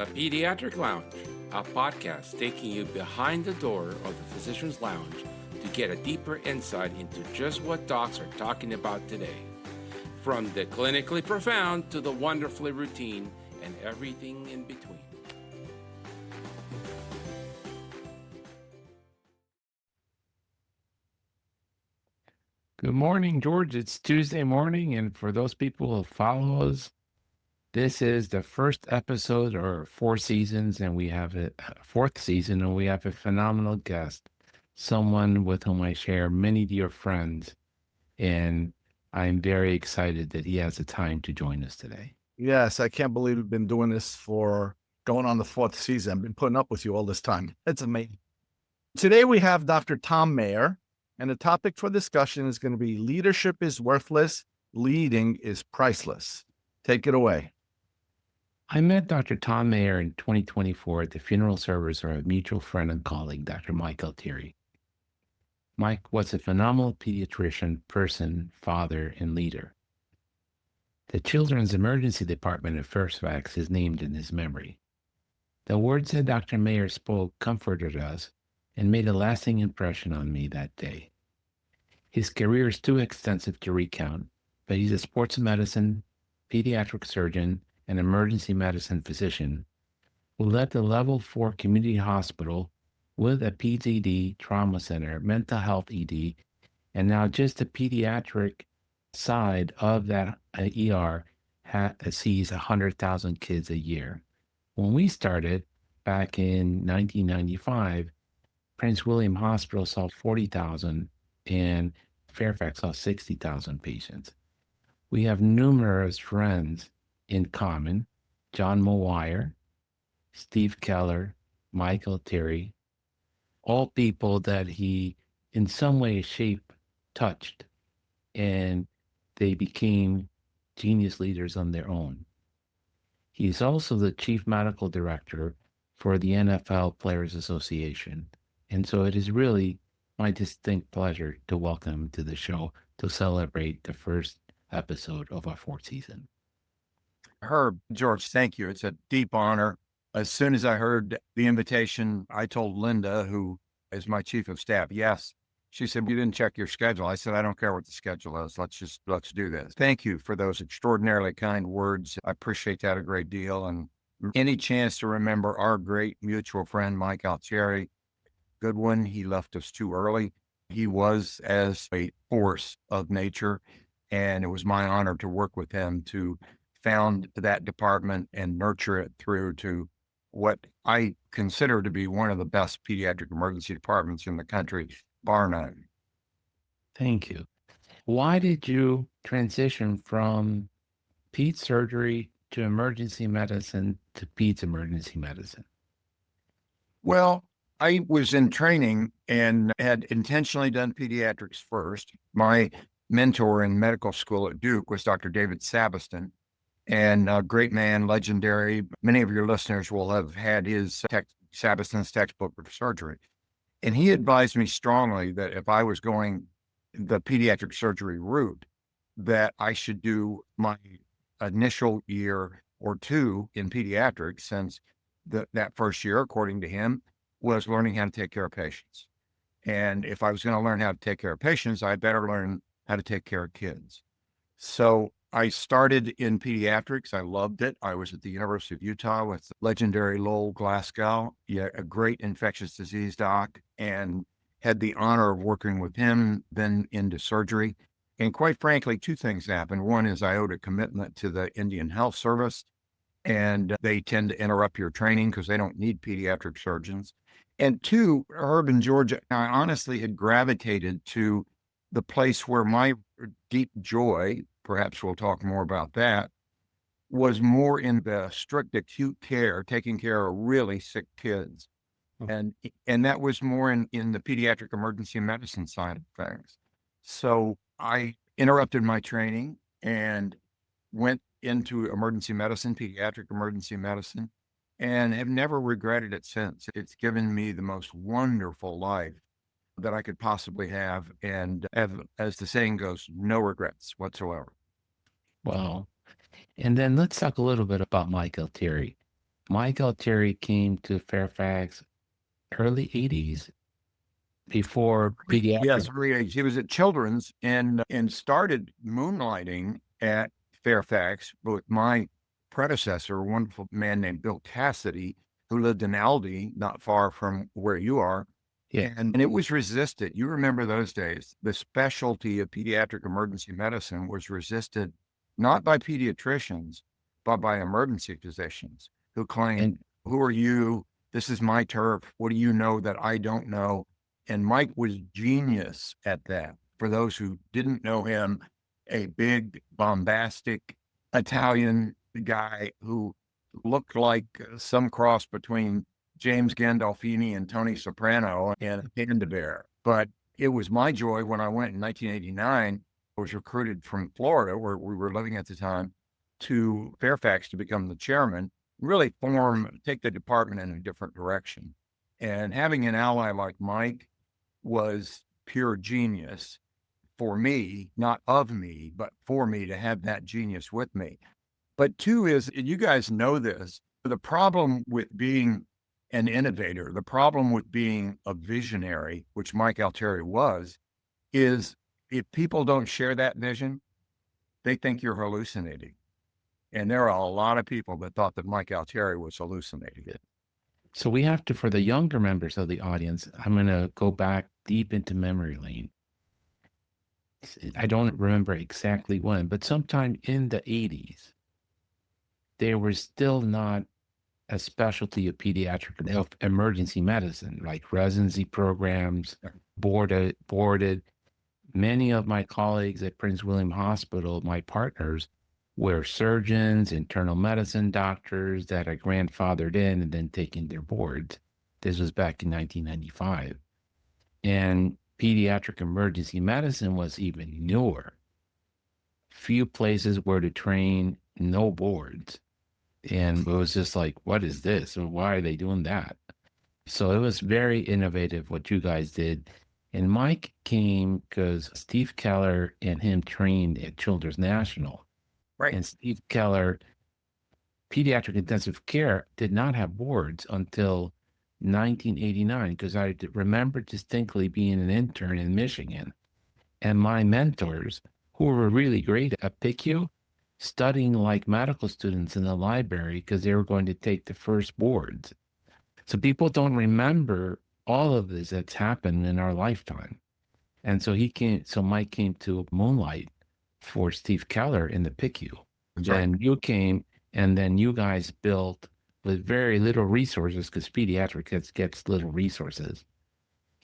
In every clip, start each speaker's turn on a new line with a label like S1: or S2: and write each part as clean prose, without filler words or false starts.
S1: the Pediatric Lounge, a podcast taking you behind the door of the physician's lounge to get a deeper insight into just what docs are talking about today. From the clinically profound to the wonderfully routine and everything in between.
S2: Good morning, George. It's Tuesday morning, and for those people who follow us, this is the first episode or 4 seasons, and we have a fourth season, and we have a phenomenal guest, someone with whom I share many dear friends, and I'm very excited that he has the time to join us today.
S3: Yes, I can't believe we've been doing this for going on the 4th season. I've been putting up with you all this time. It's amazing. Today we have Dr. Thom Mayer, and the topic for discussion is going to be leadership is worthless, leading is priceless. Take it away.
S2: I met Dr. Thom Mayer in 2024 at the funeral service of a mutual friend and colleague, Dr. Mike Alteri. Mike was a phenomenal pediatrician, person, father, and leader. The Children's Emergency Department at Fairfax is named in his memory. The words that Dr. Mayer spoke comforted us and made a lasting impression on me that day. His career is too extensive to recount, but he's a sports medicine, pediatric surgeon, and emergency medicine physician who led the Level 4 community hospital with a PEDS trauma center, mental health ED, and now just the pediatric side of that ER sees 100,000 kids a year. When we started back in 1995, Prince William Hospital saw 40,000 and Fairfax saw 60,000 patients. We have numerous friends in common: John Mowire, Steve Keller, Michael Terry, all people that he in some way, shape, touched, and they became genius leaders on their own. He's also the chief medical director for the NFL Players Association. And so it is really my distinct pleasure to welcome him to the show to celebrate the first episode of our 4th season.
S4: Herb, George, thank you. It's a deep honor. As soon as I heard the invitation, I told Linda, who is my chief of staff, yes. She said, "You didn't check your schedule." I said, "I don't care what the schedule is. Let's do this." Thank you for those extraordinarily kind words. I appreciate that a great deal. And any chance to remember our great mutual friend, Mike Alteri, good one. He left us too early. He was as a force of nature, and it was my honor to work with him to found that department and nurture it through to what I consider to be one of the best pediatric emergency departments in the country, bar none.
S2: Thank you. Why did you transition from peds surgery to emergency medicine to peds emergency medicine?
S4: Well, I was in training and had intentionally done pediatrics first. My mentor in medical school at Duke was Dr. David Sabiston, and a great man, legendary. Many of your listeners will have had his Sabiston's textbook for surgery. And he advised me strongly that if I was going the pediatric surgery route, that I should do my initial year or two in pediatrics, since that first year, according to him, was learning how to take care of patients. And if I was going to learn how to take care of patients, I better learn how to take care of kids. So I started in pediatrics. I loved it. I was at the University of Utah with legendary Lowell Glasgow, a great infectious disease doc, and had the honor of working with him, then into surgery. And quite frankly, 2 things happened. One is I owed a commitment to the Indian Health Service, and they tend to interrupt your training because they don't need pediatric surgeons. And 2, Herb and Georgia, I honestly had gravitated to the place where my deep joy, perhaps we'll talk more about that, was more in the strict acute care, taking care of really sick kids. And that was more in the pediatric emergency medicine side of things. So I interrupted my training and went into emergency medicine, pediatric emergency medicine, and have never regretted it since. It's given me the most wonderful life that I could possibly have, and have, as the saying goes, no regrets whatsoever.
S2: Wow. And then let's talk a little bit about Mike Alteri. Mike Alteri came to Fairfax early 80s before pediatric.
S4: Yes, early age. He was at Children's and started moonlighting at Fairfax with my predecessor, a wonderful man named Bill Cassidy, who lived in Aldie, not far from where you are.
S2: Yeah.
S4: And it was resisted. You remember those days. The specialty of pediatric emergency medicine was resisted not by pediatricians, but by emergency physicians who claimed, who are you? This is my turf. What do you know that I don't know? And Mike was genius at that. For those who didn't know him, a big, bombastic Italian guy who looked like some cross between James Gandolfini and Tony Soprano and a panda bear. But it was my joy when I went in 1989. I was recruited from Florida, where we were living at the time, to Fairfax to become the chairman, really take the department in a different direction. And having an ally like Mike was pure genius for me, not of me, but for me to have that genius with me. But two is, and you guys know this, the problem with being an innovator, the problem with being a visionary, which Mike Alteri was, is if people don't share that vision, they think you're hallucinating. And there are a lot of people that thought that Mike Alteri was hallucinating.
S2: So we have to, for the younger members of the audience, I'm going to go back deep into memory lane. I don't remember exactly when, but sometime in the 80s, there was still not a specialty of pediatric emergency medicine, like residency programs, boarded. Many of my colleagues at Prince William Hospital, my partners, were surgeons, internal medicine doctors that are grandfathered in and then taking their boards. This was back in 1995. And pediatric emergency medicine was even newer. Few places were to train, no boards. And it was just like, what is this? And why are they doing that? So it was very innovative what you guys did. And Mike came because Steve Keller and him trained at Children's National.
S4: Right.
S2: And Steve Keller, pediatric intensive care, did not have boards until 1989, because I remember distinctly being an intern in Michigan. And my mentors, who were really great at PICU, studying like medical students in the library because they were going to take the first boards. So people don't remember all of this that's happened in our lifetime. And so Mike came to Moonlight for Steve Keller in the PICU. Then you came, and then you guys built with very little resources, because pediatrics gets little resources.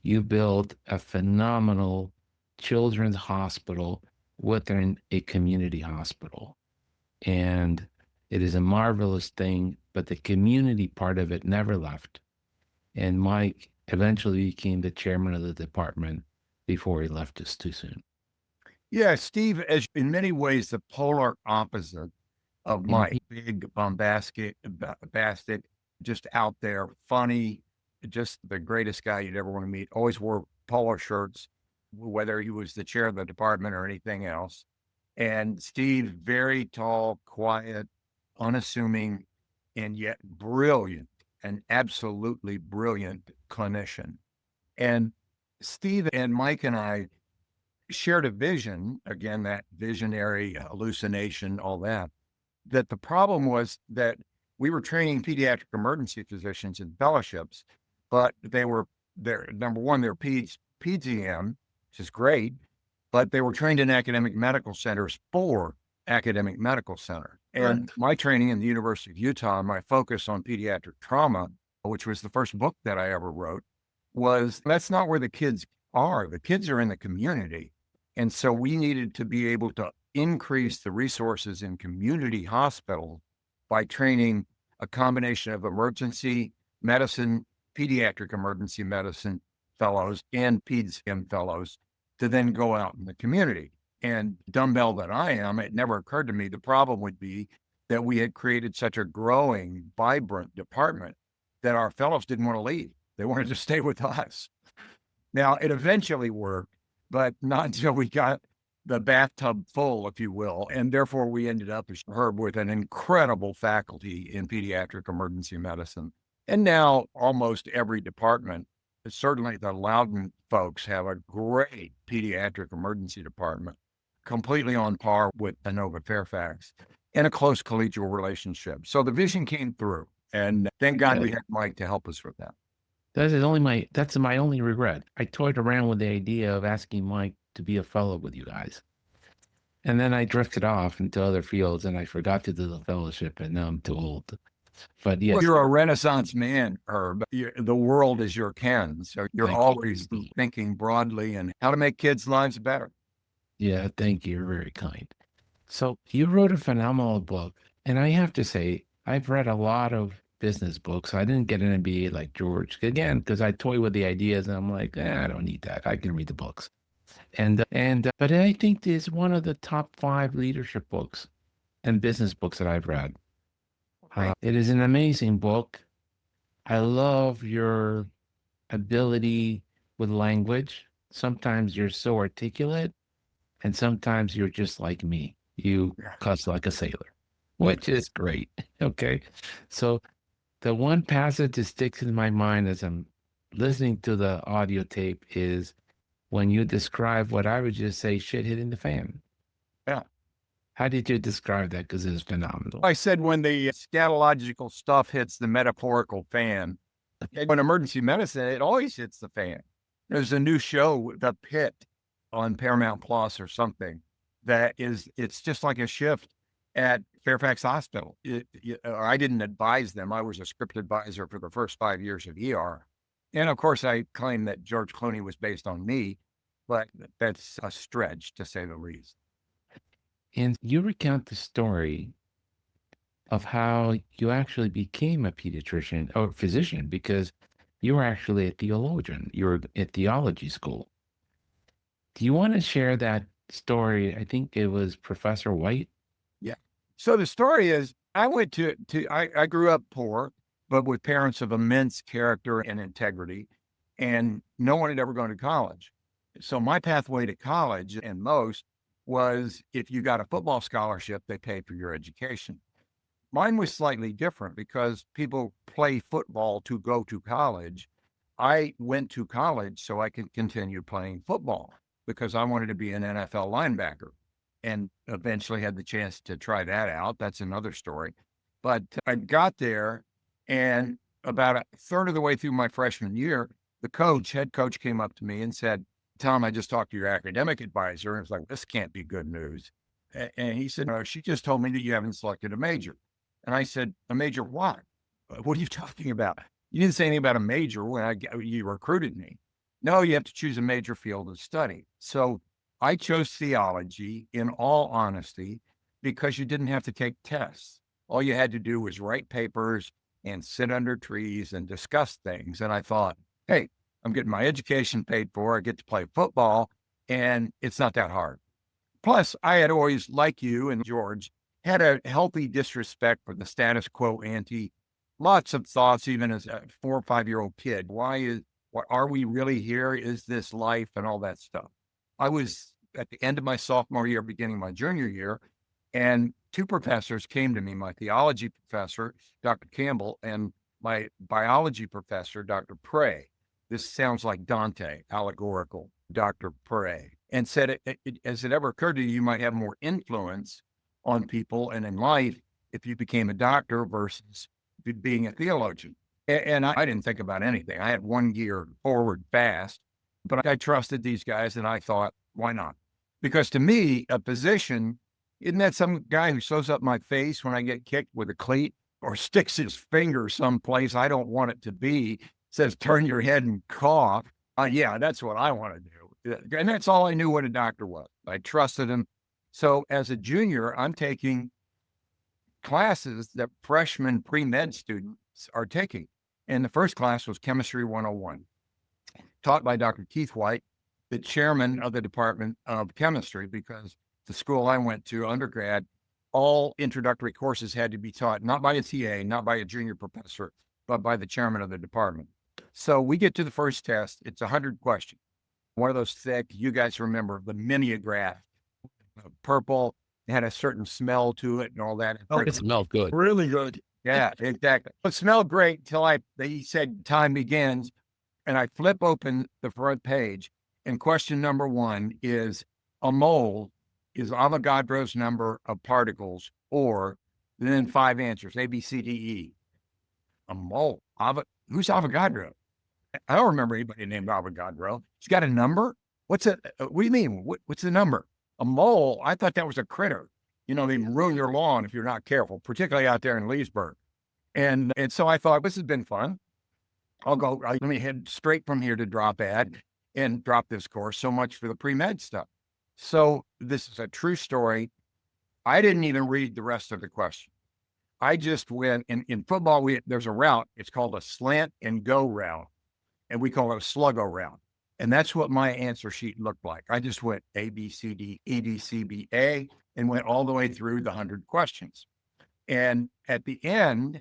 S2: You built a phenomenal children's hospital within a community hospital. And it is a marvelous thing, but the community part of it never left. And Mike eventually became the chairman of the department before he left us too soon.
S4: Yeah, Steve, as in many ways, the polar opposite of Mike, big, bombastic, just out there, funny, just the greatest guy you'd ever want to meet. Always wore polo shirts, whether he was the chair of the department or anything else. And Steve, very tall, quiet, unassuming, and yet brilliant, an absolutely brilliant clinician. And Steve and Mike and I shared a vision, again, that visionary hallucination, all that the problem was that we were training pediatric emergency physicians in fellowships, but number one, they're PGM, which is great, but they were trained in academic medical centers for academic medical center. And my training in the University of Utah, my focus on pediatric trauma, which was the first book that I ever wrote, was that's not where the kids are. The kids are in the community. And so we needed to be able to increase the resources in community hospitals by training a combination of emergency medicine, pediatric emergency medicine fellows, and PGM fellows to then go out in the community. And dumbbell that I am, it never occurred to me the problem would be that we had created such a growing, vibrant department that our fellows didn't want to leave. They wanted to stay with us. Now, it eventually worked, but not until we got the bathtub full, if you will. And therefore, we ended up, as Herb, with an incredible faculty in pediatric emergency medicine. And now almost every department, certainly the Loudon folks, have a great pediatric emergency department, completely on par with Inova Fairfax, and a close collegial relationship. So the vision came through, and thank God we had Mike to help us with that.
S2: That's my only regret. I toyed around with the idea of asking Mike to be a fellow with you guys. And then I drifted off into other fields and I forgot to do the fellowship, and now I'm too old. But yes.
S4: Well, you're a Renaissance man, Herb. The world is your ken. So you're always thinking broadly and how to make kids' lives better.
S2: Yeah, thank you. You're very kind. So you wrote a phenomenal book. And I have to say, I've read a lot of business books. I didn't get an MBA like George, again, because I toy with the ideas and I'm like, I don't need that. I can read the books. But I think it's one of the top 5 leadership books and business books that I've read. It is an amazing book. I love your ability with language. Sometimes you're so articulate, and sometimes you're just like me. You cuss like a sailor, which is great. Okay. So the one passage that sticks in my mind as I'm listening to the audio tape is when you describe what I would just say, shit hitting the fan.
S4: Yeah.
S2: How did you describe that? Because it's phenomenal.
S4: I said when the scatological stuff hits the metaphorical fan. In emergency medicine, it always hits the fan. There's a new show, The Pit, on Paramount Plus or something, it's just like a shift at Fairfax Hospital. I didn't advise them. I was a script advisor for the first 5 years of ER. And of course, I claim that George Clooney was based on me, but that's a stretch to say the least.
S2: And you recount the story of how you actually became a pediatrician or physician because you were actually a theologian. You were at theology school. Do you want to share that story? I think it was Professor White.
S4: Yeah. So the story is I grew up poor, but with parents of immense character and integrity, and no one had ever gone to college. So my pathway to college and most was if you got a football scholarship, they paid for your education. Mine was slightly different because people play football to go to college. I went to college so I could continue playing football because I wanted to be an NFL linebacker and eventually had the chance to try that out. That's another story. But I got there, and about a third of the way through my freshman year, the head coach came up to me and said, Thom, I just talked to your academic advisor. And I was like, this can't be good news. And he said, no, she just told me that you haven't selected a major. And I said, a major what? What are you talking about? You didn't say anything about a major when you recruited me. No, you have to choose a major field of study. So I chose theology, in all honesty, because you didn't have to take tests. All you had to do was write papers and sit under trees and discuss things. And I thought, hey, I'm getting my education paid for. I get to play football, and it's not that hard. Plus, I had always, like you and George, had a healthy disrespect for the status quo ante. Lots of thoughts, even as a 4 or 5-year-old kid. What are we really here? Is this life? And all that stuff. I was at the end of my sophomore year, beginning my junior year, and 2 professors came to me, my theology professor, Dr. Campbell, and my biology professor, Dr. Prey. This sounds like Dante, allegorical, Dr. Prey, and said, has it ever occurred to you might have more influence on people and in life if you became a doctor versus being a theologian? And I didn't think about anything. I had 1 year forward fast, but I trusted these guys and I thought, why not? Because to me, a physician, isn't that some guy who sews up my face when I get kicked with a cleat or sticks his finger someplace I don't want it to be, says, turn your head and cough? Yeah, that's what I want to do. And that's all I knew what a doctor was. I trusted him. So as a junior, I'm taking classes that freshman pre-med students are taking. And the first class was Chemistry 101, taught by Dr. Keith White, the chairman of the Department of Chemistry, because the school I went to, undergrad, all introductory courses had to be taught, not by a TA, not by a junior professor, but by the chairman of the department. So we get to the first test. It's 100 questions. One of those thick, you guys remember the mimeograph purple. It had a certain smell to it and all that.
S3: Oh,
S2: It smelled good.
S3: really good.
S4: Yeah, exactly. It smelled great till he said time begins, and I flip open the front page, and question number 1 is a mole is Avogadro's number of particles, or then 5 answers, A, B, C, D, E. A mole. Who's Avogadro? I don't remember anybody named Avogadro. He's got a number? What's it? What do you mean? What's the number? A mole? I thought that was a critter. They can ruin your lawn if you're not careful, particularly out there in Leesburg. And so I thought, this has been fun. Let me head straight from here to drop ad and drop this course. So much for the pre-med stuff. So this is a true story. I didn't even read the rest of the question. I just went, in football, there's a route. It's called a slant and go route. And we call it a sluggo route. And that's what my answer sheet looked like. I just went A, B, C, D, E, D, C, B, A, and went all the way through the 100 questions. And at the end,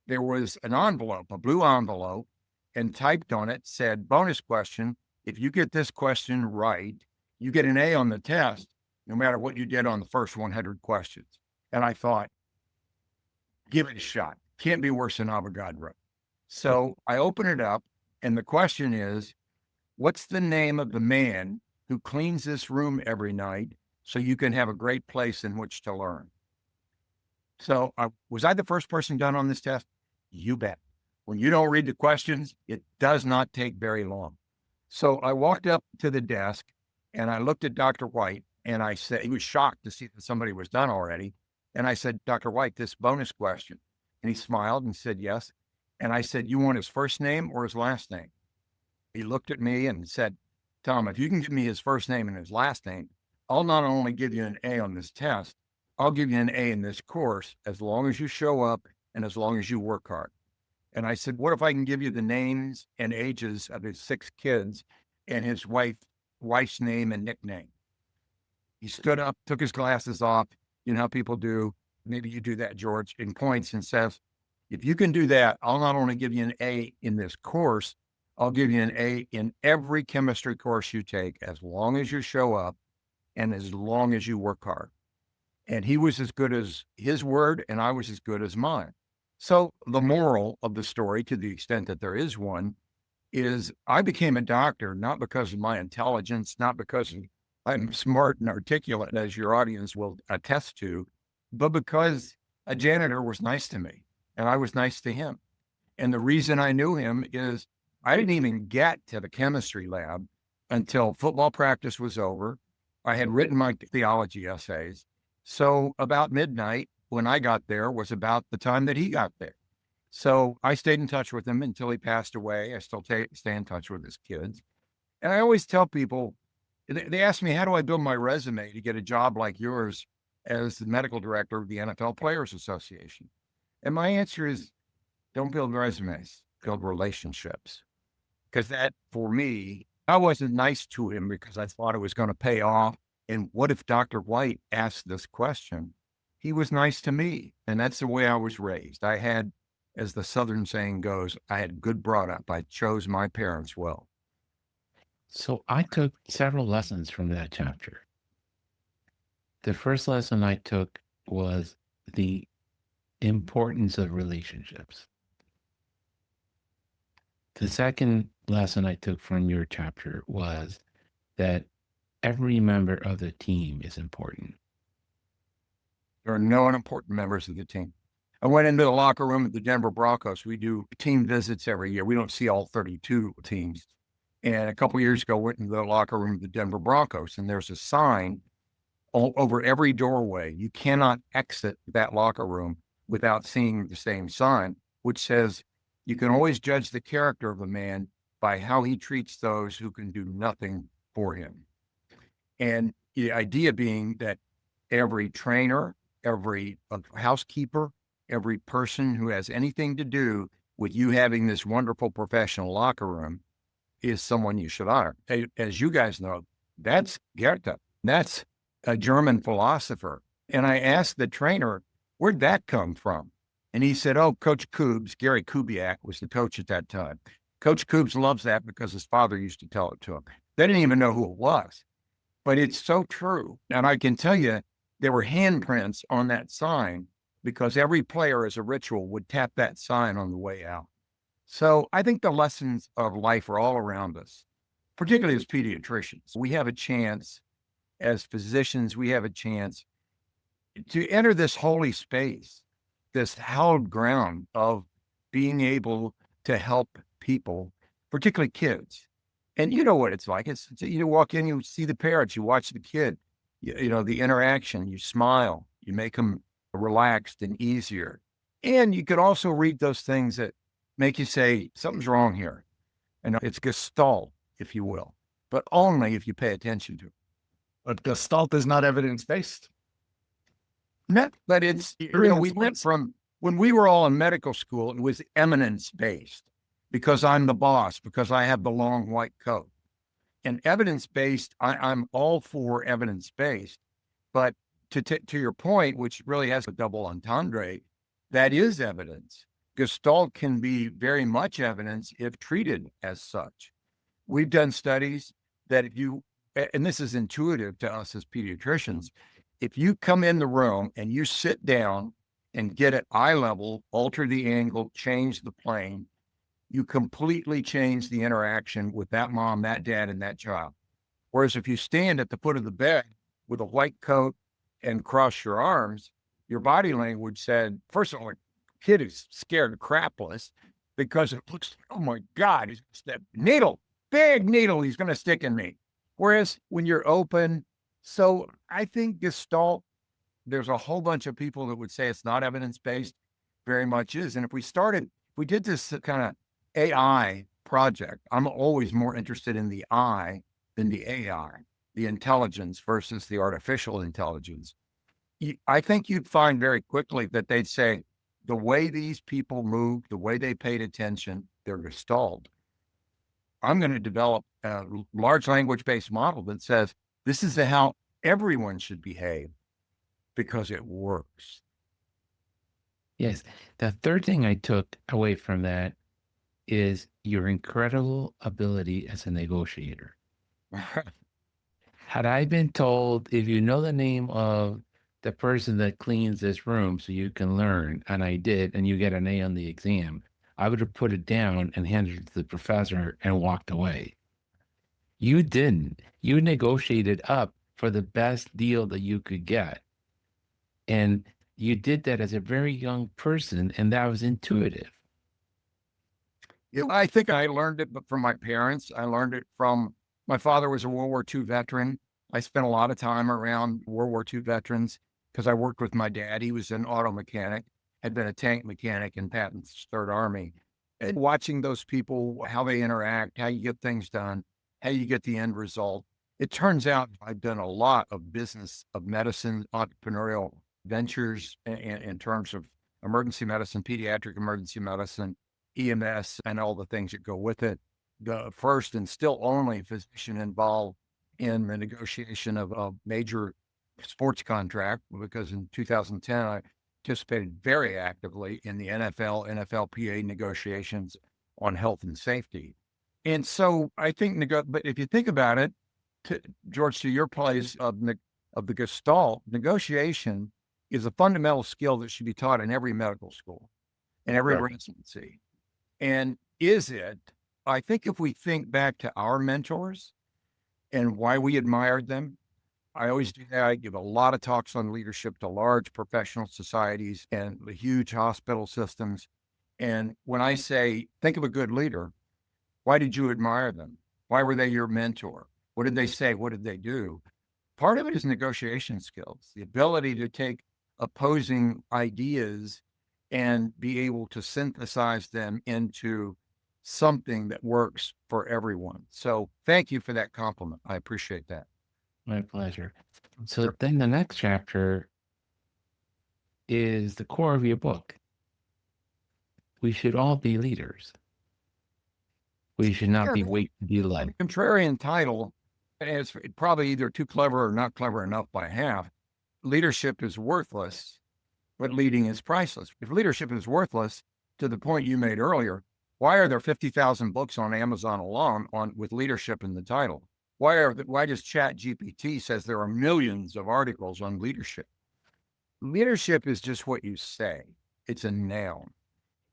S4: there was an envelope, a blue envelope, and typed on it said, bonus question, if you get this question right, you get an A on the test, no matter what you did on the first 100 questions. And I thought, give it a shot. Can't be worse than Avogadro. So I open it up, and the question is, what's the name of the man who cleans this room every night so you can have a great place in which to learn? So was I the first person done on this test? You bet. When you don't read the questions, it does not take very long. So I walked up to the desk and I looked at Dr. White, and I said, he was shocked to see that somebody was done already. And I said, Dr. White, this bonus question. And he smiled and said, yes. And I said, you want his first name or his last name? He looked at me and said, Thom, if you can give me his first name and his last name, I'll not only give you an A on this test, I'll give you an A in this course as long as you show up and as long as you work hard. And I said, what if I can give you the names and ages of his 6 kids and his wife's name and nickname? He stood up, took his glasses off. You know how people do. Maybe you do that, George, and points and says, if you can do that, I'll not only give you an A in this course, I'll give you an A in every chemistry course you take, as long as you show up and as long as you work hard. And he was as good as his word, and I was as good as mine. So the moral of the story, to the extent that there is one, is I became a doctor not because of my intelligence, not because I'm smart and articulate, as your audience will attest to, but because a janitor was nice to me and I was nice to him. And the reason I knew him is I didn't even get to the chemistry lab until football practice was over. I had written my theology essays. So about midnight when I got there was about the time that he got there. So I stayed in touch with him until he passed away. I still stay in touch with his kids. And I always tell people, they ask me, how do I build my resume to get a job like yours as the medical director of the NFL Players Association? And my answer is, don't build resumes, build relationships. Because that, for me, I wasn't nice to him because I thought it was going to pay off. And what if Dr. White asked this question? He was nice to me. And that's the way I was raised. I had, as the Southern saying goes, I had good brought up. I chose my parents well.
S2: So I took several lessons from that chapter. The first lesson I took was the importance of relationships. The second lesson I took from your chapter was that every member of the team is important.
S4: There are no unimportant members of the team. I went into the locker room at the Denver Broncos. We do team visits every year. We don't see all 32 teams. And a couple of years ago, went into the locker room of the Denver Broncos, and there's a sign over every doorway. You cannot exit that locker room without seeing the same sign, which says, you can always judge the character of a man by how he treats those who can do nothing for him. And the idea being that every trainer, every housekeeper, every person who has anything to do with you having this wonderful professional locker room is someone you should honor. As you guys know, that's Goethe. That's a German philosopher. And I asked the trainer, where'd that come from? And he said, oh, Coach Koobs, Gary Kubiak was the coach at that time. Coach Koobs loves that because his father used to tell it to him. They didn't even know who it was. But it's so true. And I can tell you, there were handprints on that sign because every player as a ritual would tap that sign on the way out. So I think the lessons of life are all around us, particularly as pediatricians. We have a chance, as physicians, we have a chance to enter this holy space, this hallowed ground of being able to help people, particularly kids. And you know what it's like. It's you walk in, you see the parents, you watch the kid, you know, the interaction, you smile, you make them relaxed and easier. And you could also read those things that make you say, something's wrong here. And it's gestalt, if you will, but only if you pay attention to it.
S3: But Gestalt is not evidence-based.
S4: But it's, you know, we went from when we were all in medical school, it was eminence-based because I'm the boss, because I have the long white coat. And evidence-based, I'm all for evidence-based. But to your point, which really has a double entendre, that is evidence. Gestalt can be very much evidence if treated as such. We've done studies that if you, and this is intuitive to us as pediatricians, if you come in the room and you sit down and get at eye level, alter the angle, change the plane, you completely change the interaction with that mom, that dad, and that child. Whereas if you stand at the foot of the bed with a white coat and cross your arms, your body language said, first of all, kid is scared crapless because it looks, oh my God, he's that needle, big needle he's going to stick in me. Whereas when you're open, so I think Gestalt, there's a whole bunch of people that would say it's not evidence-based, very much is. And if we did this kind of AI project, I'm always more interested in the I than the AI, the intelligence versus the artificial intelligence. I think you'd find very quickly that they'd say, the way these people moved, the way they paid attention, they're Gestalt. I'm going to develop a large language-based model that says, this is how everyone should behave because it works.
S2: Yes. The third thing I took away from that is your incredible ability as a negotiator. Had I been told, if you know the name of the person that cleans this room so you can learn, and I did, and you get an A on the exam, I would have put it down and handed it to the professor and walked away. You didn't. You negotiated up for the best deal that you could get. And you did that as a very young person, and that was intuitive.
S4: I think I learned it from my parents. I learned it from, my father was a World War II veteran. I spent a lot of time around World War II veterans because I worked with my dad. He was an auto mechanic, had been a tank mechanic in Patton's Third Army. And watching those people, how they interact, how you get things done, how you get the end result. It turns out I've done a lot of business, of medicine, entrepreneurial ventures in terms of emergency medicine, pediatric emergency medicine, EMS, and all the things that go with it. The first and still only physician involved in the negotiation of a major sports contract, because in 2010, I participated very actively in the NFL, NFLPA negotiations on health and safety. And so I think, but if you think about it, George, to your place of the Gestalt, negotiation is a fundamental skill that should be taught in every medical school, in every residency. And is it, I think if we think back to our mentors and why we admired them, I always do that. I give a lot of talks on leadership to large professional societies and the huge hospital systems. And when I say, think of a good leader, why did you admire them? Why were they your mentor? What did they say? What did they do? Part of it is negotiation skills, the ability to take opposing ideas and be able to synthesize them into something that works for everyone. So thank you for that compliment. I appreciate that.
S2: My pleasure. So then the next chapter is the core of your book. We should all be leaders. We should not be waiting to be led.
S4: Contrarian title, and it's probably either too clever or not clever enough by half. Leadership is worthless, but leading is priceless. If leadership is worthless, to the point you made earlier, why are there 50,000 books on Amazon alone with leadership in the title? Why does Chat GPT says there are millions of articles on leadership? Leadership is just what you say. It's a noun,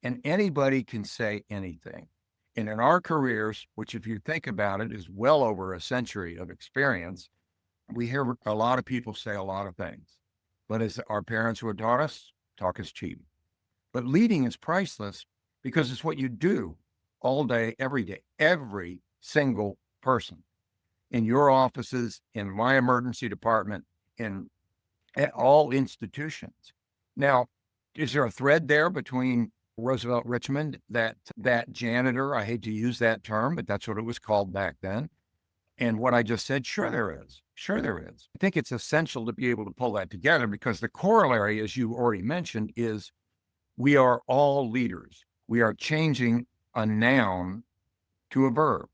S4: and anybody can say anything. And in our careers, which if you think about it is well over a century of experience, we hear a lot of people say a lot of things. But as our parents would taught us, talk is cheap. But leading is priceless because it's what you do all day, every single person in your offices, in my emergency department, in all institutions. Now, is there a thread there between Roosevelt Richmond, that janitor? I hate to use that term, but that's what it was called back then. And what I just said, sure there is. Sure there is. I think it's essential to be able to pull that together because the corollary, as you already mentioned, is we are all leaders. We are changing a noun to a verb.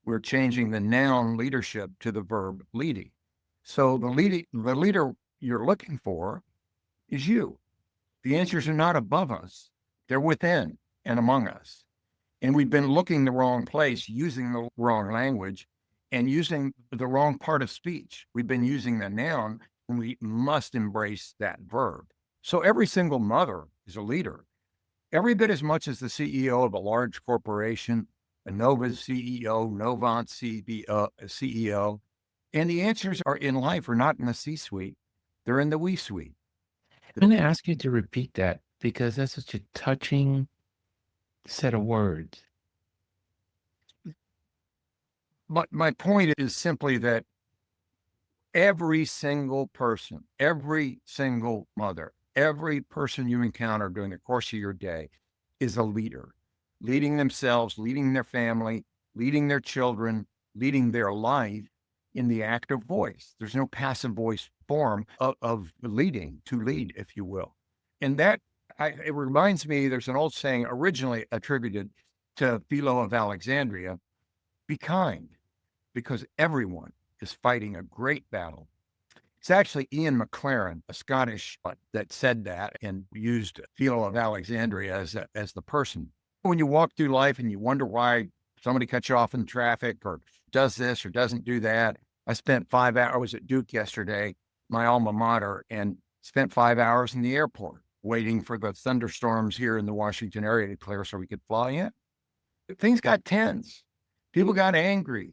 S4: We're changing the noun leadership to the verb leading. So the leader you're looking for is you. The answers are not above us. They're within and among us. And we've been looking the wrong place, using the wrong language, and using the wrong part of speech. We've been using the noun, and we must embrace that verb. So every single mother is a leader, every bit as much as the CEO of a large corporation, a Nova's CEO, Novant's CEO. And the answers are in life are not in the C-suite. They're in the we suite.
S2: I'm going to ask you to repeat that because that's such a touching set of words.
S4: But my point is simply that every single person, every single mother, every person you encounter during the course of your day is a leader, leading themselves, leading their family, leading their children, leading their life in the active voice. There's no passive voice form of leading, to lead, if you will. And that, it reminds me, there's an old saying originally attributed to Philo of Alexandria, be kind, because everyone is fighting a great battle. It's actually Ian McLaren, a Scottish, that said that and used Philo of Alexandria as the person. When you walk through life and you wonder why somebody cuts you off in traffic or does this or doesn't do that. I spent 5 hours at Duke yesterday, my alma mater, and spent 5 hours in the airport waiting for the thunderstorms here in the Washington area to clear so we could fly in. Things got tense. People got angry.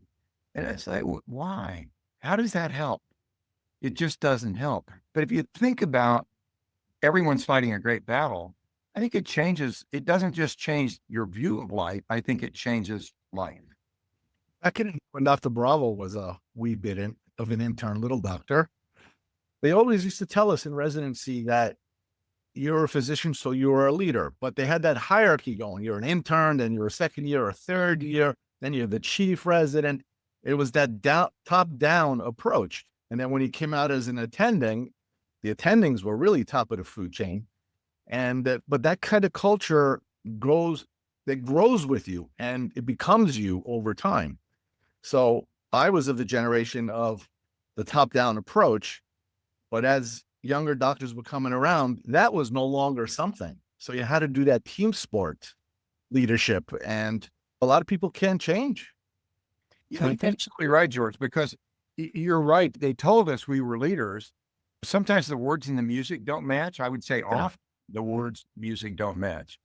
S4: And it's like, why? How does that help? It just doesn't help. But if you think about everyone's fighting a great battle, I think it changes. It doesn't just change your view of life. I think it changes life.
S3: Back when Dr. Bravo was a wee bit of an intern, little doctor, they always used to tell us in residency that you're a physician, so you're a leader. But they had that hierarchy going. You're an intern, then you're a second year or third year, then you're the chief resident. It was that top-down approach. And then when he came out as an attending, the attendings were really top of the food chain. And but that kind of culture grows with you and it becomes you over time. So I was of the generation of the top-down approach, but as younger doctors were coming around, that was no longer something. So you had to do that team sport leadership, and a lot of people can't change.
S4: Yeah, you're absolutely right, George, because you're right. They told us we were leaders. Sometimes the words in the music don't match. I would say often the words music don't match.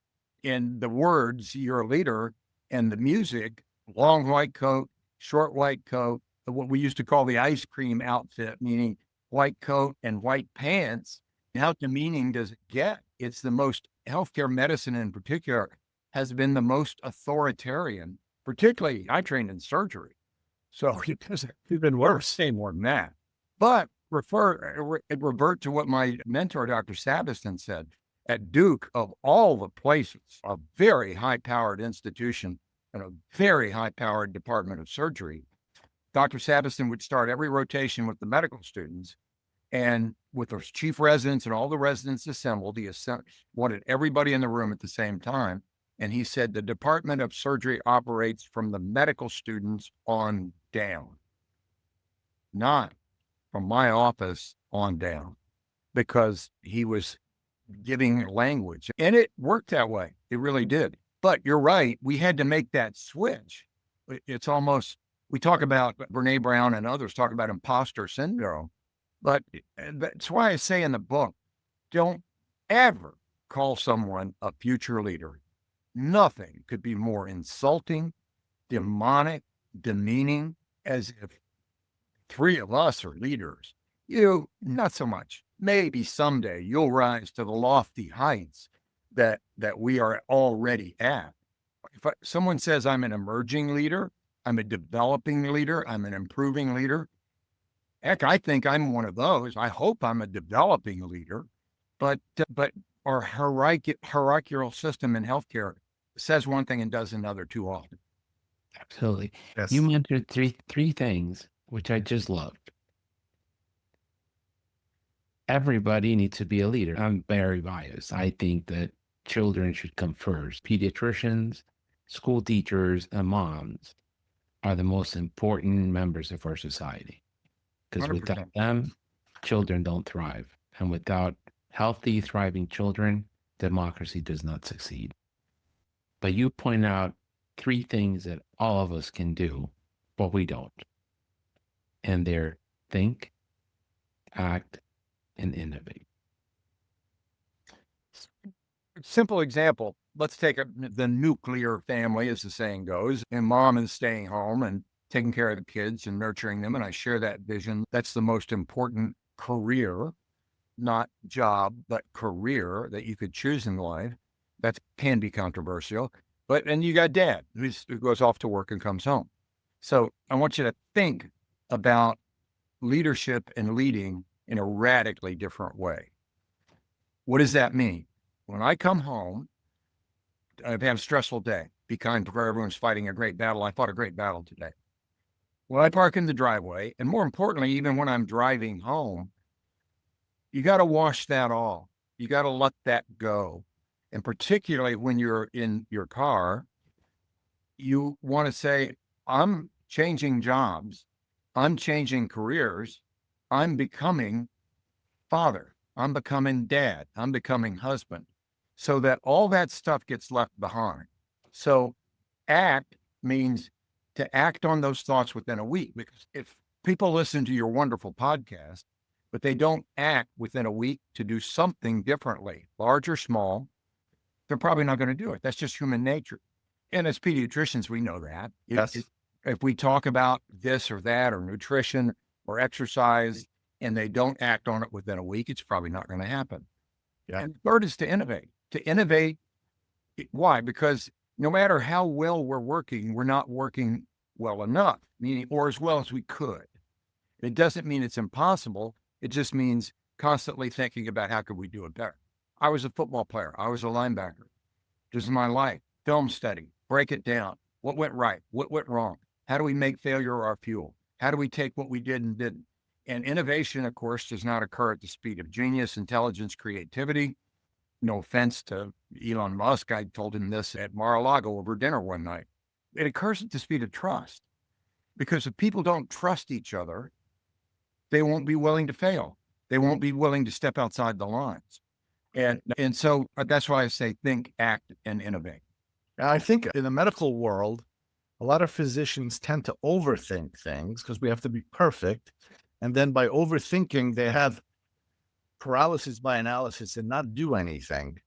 S4: In the words, you're a leader, and the music, long white coat, short white coat, what we used to call the ice cream outfit, meaning white coat and white pants. How demeaning does it get? It's the most, healthcare medicine in particular has been the most authoritarian, particularly I trained in surgery. So it doesn't even worse, say more than that. But revert to what my mentor, Dr. Sabiston, said. At Duke, of all the places, a very high-powered institution and a very high-powered department of surgery, Dr. Sabiston would start every rotation with the medical students, and with the chief residents and all the residents assembled, he wanted everybody in the room at the same time. And he said the Department of Surgery operates from the medical students on down, not from my office on down, because he was giving language. And it worked that way. It really did. But you're right. We had to make that switch. It's almost, We talk about Brene Brown and others talk about imposter syndrome, but that's why I say in the book, don't ever call someone a future leader. Nothing could be more insulting, demonic, demeaning, as if three of us are leaders. You, not so much. Maybe someday you'll rise to the lofty heights that we are already at. If someone says I'm an emerging leader, I'm a developing leader, I'm an improving leader, heck, I think I'm one of those. I hope I'm a developing leader, but our hierarchical system in healthcare says one thing and does another too often.
S2: Absolutely.
S3: Yes.
S2: You mentioned three things, which I just loved. Everybody needs to be a leader. I'm very biased. I think that children should come first. Pediatricians, school teachers, and moms are the most important members of our society. Because
S4: 100%.
S2: without them, children don't thrive. And without healthy, thriving children, democracy does not succeed. But you point out three things that all of us can do, but we don't. And they're think, act, and innovate.
S4: Simple example. Let's take the nuclear family, as the saying goes, and mom is staying home and taking care of the kids and nurturing them. And I share that vision. That's the most important career, not job, but career that you could choose in life. That can be controversial. And you got dad who goes off to work and comes home. So I want you to think about leadership and leading in a radically different way. What does that mean? When I come home, I've had a stressful day. Be kind before everyone's fighting a great battle. I fought a great battle today. When I park in the driveway, and more importantly, even when I'm driving home, you got to wash that off. You got to let that go. And particularly when you're in your car, you want to say, I'm changing jobs. I'm changing careers. I'm becoming father. I'm becoming dad. I'm becoming husband. So that all that stuff gets left behind. So act means to act on those thoughts within a week. Because if people listen to your wonderful podcast, but they don't act within a week to do something differently, large or small, they're probably not going to do it. That's just human nature. And as pediatricians, we know that.
S3: Yes.
S4: If we talk about this or that or nutrition or exercise and they don't act on it within a week, it's probably not going to happen.
S3: Yeah.
S4: And third is to innovate. To innovate, why? Because no matter how well we're working, we're not working well enough, meaning or as well as we could. It doesn't mean it's impossible. It just means constantly thinking about how could we do it better. I was a football player. I was a linebacker. This is my life. Film study, break it down. What went right? What went wrong? How do we make failure our fuel? How do we take what we did and didn't? And innovation, of course, does not occur at the speed of genius, intelligence, creativity. No offense to Elon Musk. I told him this at Mar-a-Lago over dinner one night. It occurs at the speed of trust. Because if people don't trust each other, they won't be willing to fail. They won't be willing to step outside the lines. And so that's why I say think, act, and innovate.
S3: And I think in the medical world, a lot of physicians tend to overthink things because we have to be perfect. And then by overthinking, they have paralysis by analysis and not do anything.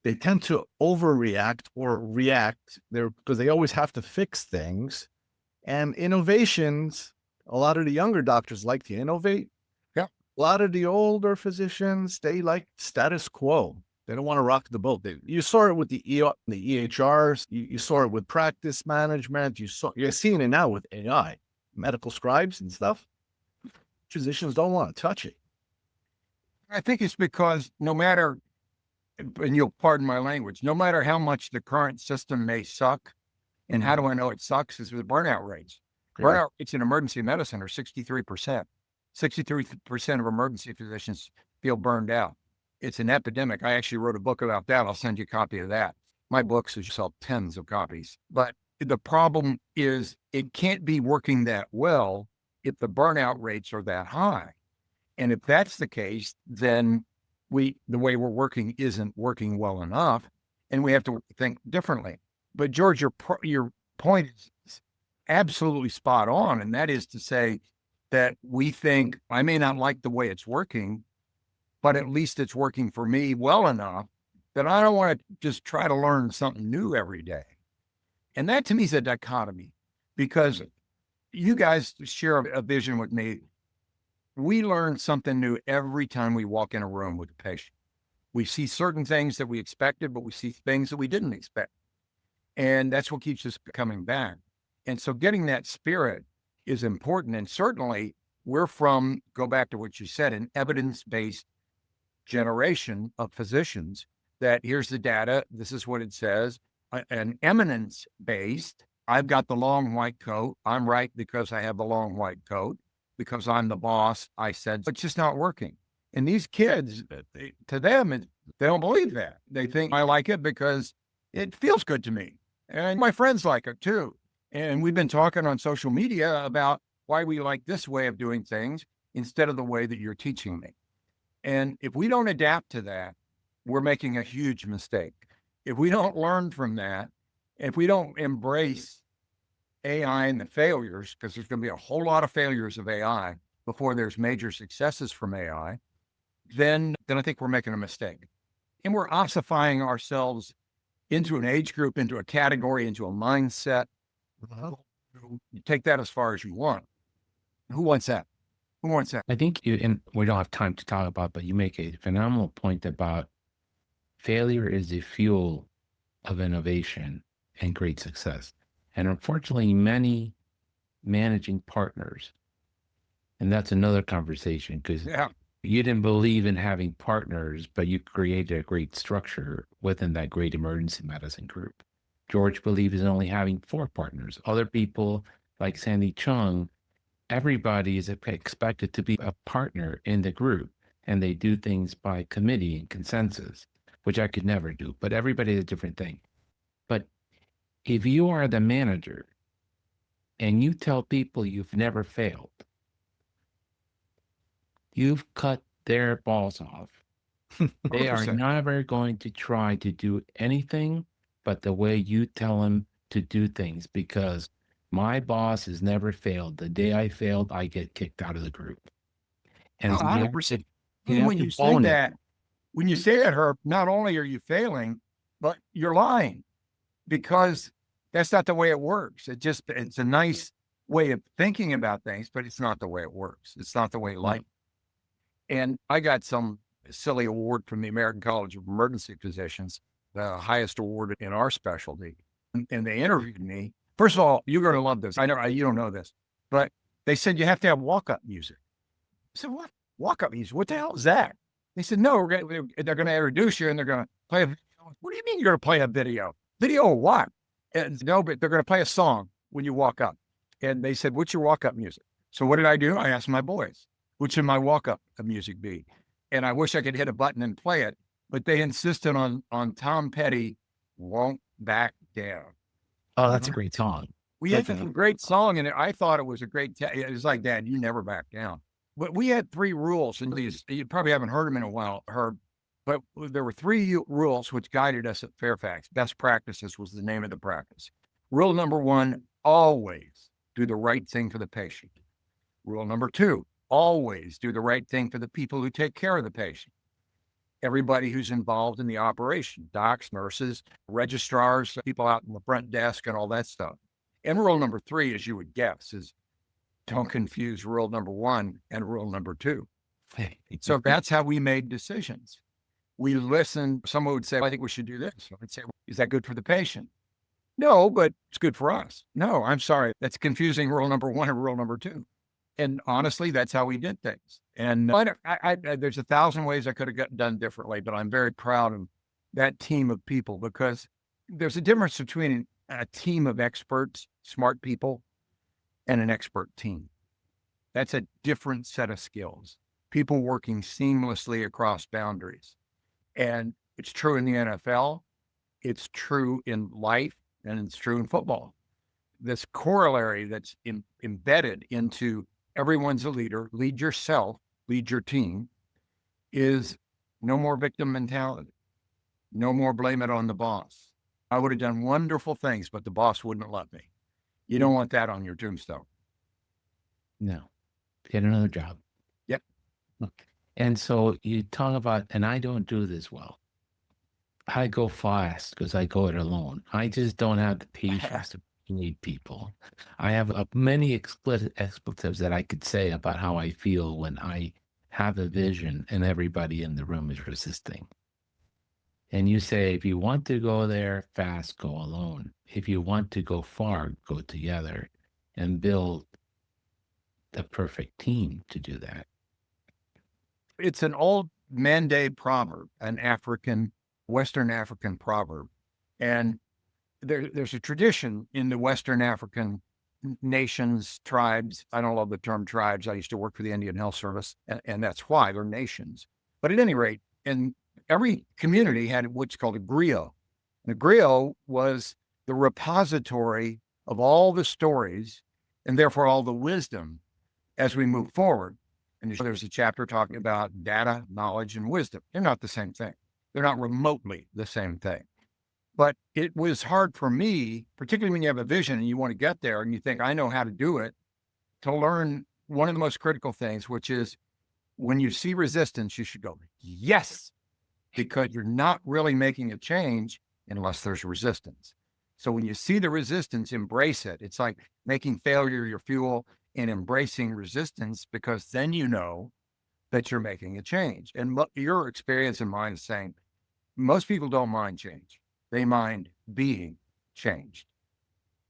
S3: They tend to overreact or react there because they always have to fix things. And innovations, a lot of the younger doctors like to innovate.
S4: Yeah.
S3: A lot of the older physicians, they like status quo. They don't want to rock the boat. You saw it with the EHRs. You saw it with practice management. You're seeing it now with AI, medical scribes and stuff. Physicians don't want to touch it.
S4: I think it's because no matter, and you'll pardon my language, no matter how much the current system may suck, and how do I know it sucks is with burnout rates.
S3: Yeah.
S4: Burnout rates in emergency medicine are 63%. 63% of emergency physicians feel burned out. It's an epidemic. I actually wrote a book about that. I'll send you a copy of that. My books will sell tens of copies. But the problem is it can't be working that well if the burnout rates are that high. And if that's the case, then the way we're working isn't working well enough, and we have to think differently. But George, your point is, absolutely spot on. And that is to say that we think, I may not like the way it's working, but at least it's working for me well enough that I don't want to just try to learn something new every day. And that to me is a dichotomy, because you guys share a vision with me. We learn something new every time we walk in a room with a patient. We see certain things that we expected, but we see things that we didn't expect. And that's what keeps us coming back. And so getting that spirit is important. And certainly we're go back to what you said, an evidence-based generation of physicians, that here's the data, this is what it says. An eminence-based, I've got the long white coat, I'm right because I have the long white coat, because I'm the boss, I said, it's just not working. And these kids, to them, they don't believe that. They think I like it because it feels good to me. And my friends like it too. And we've been talking on social media about why we like this way of doing things instead of the way that you're teaching me. And if we don't adapt to that, we're making a huge mistake. If we don't learn from that, if we don't embrace AI and the failures, because there's going to be a whole lot of failures of AI before there's major successes from AI, then I think we're making a mistake. And we're ossifying ourselves into an age group, into a category, into a mindset. You take that as far as you want. Who wants that? Who wants that?
S2: I think and we don't have time to talk about, but you make a phenomenal point about failure is the fuel of innovation and great success. And unfortunately, many managing partners, and that's another conversation, because you didn't believe in having partners, but you created a great structure within that great emergency medicine group. George believes in only having 4 partners. Other people, like Sandy Chung, everybody is expected to be a partner in the group, and they do things by committee and consensus, which I could never do, but everybody has a different thing. But if you are the manager and you tell people you've never failed, you've cut their balls off. They are
S4: 100%.
S2: never going to try to do anything but the way you tell them to do things, because my boss has never failed. The day I failed, I get kicked out of the group. And so
S4: 100%.
S2: you
S4: When you say that, Herb, not only are you failing, but you're lying, because that's not the way it works. It's a nice way of thinking about things, but it's not the way it works. It's not the way life. And I got some silly award from the American College of Emergency Physicians, the highest award in our specialty. And they interviewed me. First of all, you're going to love this. I know you don't know this, but they said you have to have walk-up music. I said, what? Walk-up music? What the hell is that? They said, no, they're going to introduce you and they're going to play a video. What do you mean you're going to play a video? Video of what? And no, but they're going to play a song when you walk up. And they said, what's your walk-up music? So what did I do? I asked my boys, what should my walk-up music be? And I wish I could hit a button and play it, but they insisted on Tom Petty, Won't Back Down.
S2: Oh, that's a great song.
S4: We had a great song, and I thought it was a great, it was like, Dad, you never back down. But we had 3 rules, and these, you probably haven't heard them in a while, Herb, but there were 3 rules which guided us at Fairfax. Best practices was the name of the practice. Rule number 1, always do the right thing for the patient. Rule number 2, always do the right thing for the people who take care of the patient. Everybody who's involved in the operation, docs, nurses, registrars, people out in the front desk and all that stuff. And rule number 3, as you would guess, is don't confuse rule number 1 and rule number 2. So that's how we made decisions. We listened. Someone would say, I think we should do this. I would say, is that good for the patient? No, but it's good for us. No, I'm sorry. That's confusing rule number 1 and rule number 2. And honestly, that's how we did things. And there's 1,000 ways I could have done differently, but I'm very proud of that team of people, because there's a difference between a team of experts, smart people, and an expert team. That's a different set of skills. People working seamlessly across boundaries. And it's true in the NFL, it's true in life, and it's true in football. This corollary that's embedded into everyone's a leader, lead yourself, lead your team, is no more victim mentality. No more blame it on the boss. I would have done wonderful things, but the boss wouldn't let me. You don't want that on your tombstone.
S2: No. Get another job.
S4: Yep.
S2: Okay. And so you talk about, and I don't do this well. I go fast because I go it alone. I just don't have the patience to lead people. I have many expletives that I could say about how I feel when I have a vision and everybody in the room is resisting. And you say, if you want to go there fast, go alone. If you want to go far, go together and build the perfect team to do that.
S4: It's an old Mande proverb, an Western African proverb. And there's a tradition in the Western African nations, tribes. I don't love the term tribes. I used to work for the Indian Health Service, and that's why they're nations. But at any rate, in every community had what's called a griot. And a griot was the repository of all the stories and therefore all the wisdom as we move forward. And there's a chapter talking about data, knowledge, and wisdom. They're not the same thing. They're not remotely the same thing. But it was hard for me, particularly when you have a vision and you want to get there and you think, I know how to do it, to learn one of the most critical things, which is when you see resistance, you should go, yes, because you're not really making a change unless there's resistance. So when you see the resistance, embrace it. It's like making failure your fuel and embracing resistance, because then you know that you're making a change. And your experience and mine is saying most people don't mind change. They mind being changed.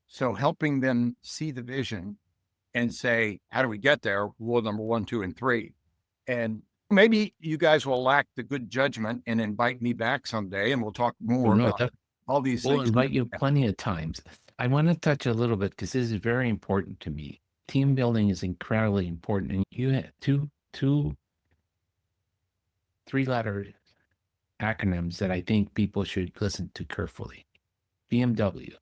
S4: So helping them see the vision and say, how do we get there? Rule number 1, 2, and 3. And maybe you guys will lack the good judgment and invite me back someday and we'll talk more about all these things.
S2: We'll invite you plenty of times. I want to touch a little bit because this is very important to me. Team building is incredibly important. And you have two 3-letter acronyms that I think people should listen to carefully. BMW.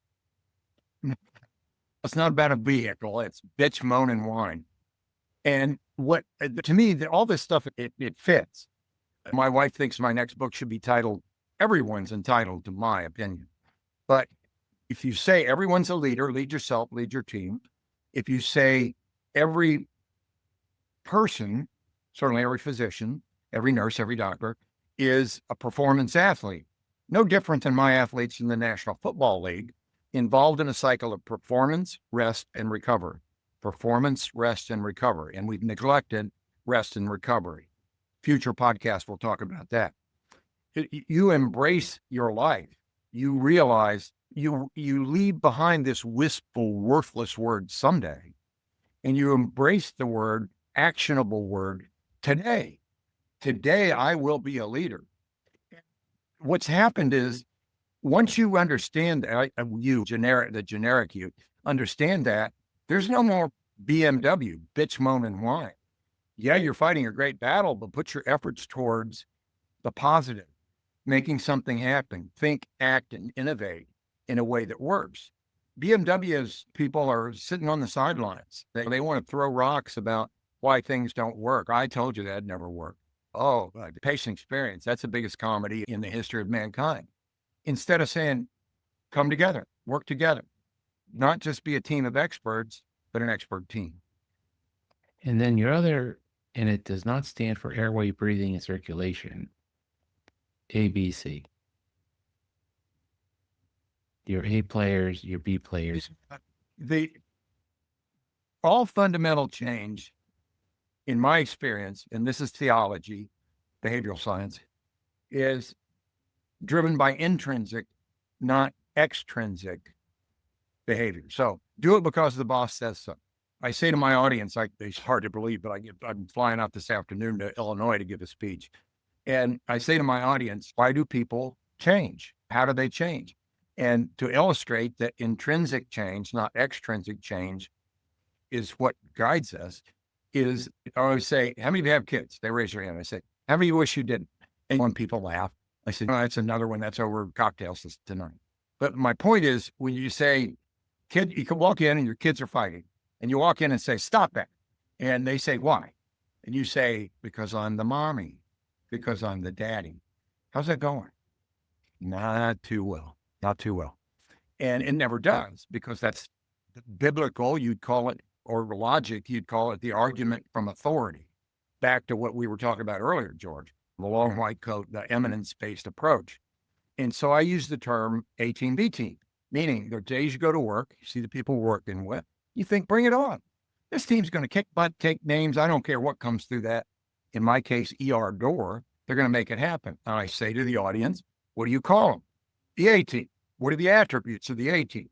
S4: It's not about a vehicle. It's bitch, moan, and whine. And what, to me, all this stuff, it fits. My wife thinks my next book should be titled, Everyone's Entitled to My Opinion. But if you say everyone's a leader, lead yourself, lead your team. If you say every person, certainly every physician, every nurse, every doctor, is a performance athlete, no different than my athletes in the National Football League, involved in a cycle of performance, rest, and recovery. Performance, rest, and recovery. And we've neglected rest and recovery. Future podcasts will talk about that. You embrace your life. You realize you leave behind this wistful, worthless word someday, and you embrace the word, actionable word, today. Today, I will be a leader. What's happened is, once you understand that, the generic you, understand that, there's no more BMW, bitch, moan, and whine. Yeah, you're fighting a great battle, but put your efforts towards the positive, making something happen, think, act, and innovate in a way that works. BMW's people are sitting on the sidelines. They want to throw rocks about why things don't work. I told you that never worked. Oh, the patient experience, that's the biggest comedy in the history of mankind. Instead of saying, come together, work together, not just be a team of experts, but an expert team.
S2: And then your other, and it does not stand for airway, breathing, and circulation, ABC. Your A players, your B players.
S4: All fundamental change, in my experience, and this is theology, behavioral science, is driven by intrinsic, not extrinsic behavior. So do it because the boss says so. I say to my audience, it's hard to believe, but I'm flying out this afternoon to Illinois to give a speech. And I say to my audience, why do people change? How do they change? And to illustrate that intrinsic change, not extrinsic change, is what guides us, is I always say, how many of you have kids? They raise their hand. I say, how many of you wish you didn't? And when people laugh, I say, oh, that's another one. That's over cocktails tonight. But my point is, when you say, kid, you can walk in and your kids are fighting. And you walk in and say, stop that. And they say, why? And you say, because I'm the mommy, because I'm the daddy. How's that going? Not too well. Not too well. And it never does, because that's biblical, you'd call it, or logic, you'd call it the argument from authority. Back to what we were talking about earlier, George, the long white coat, the eminence-based approach. And so I use the term A team, B team, meaning there are days you go to work, you see the people we're working with, you think, bring it on. This team's going to kick butt, take names. I don't care what comes through that, in my case, ER door. They're going to make it happen. And I say to the audience, what do you call them? The A team. What are the attributes of the A team?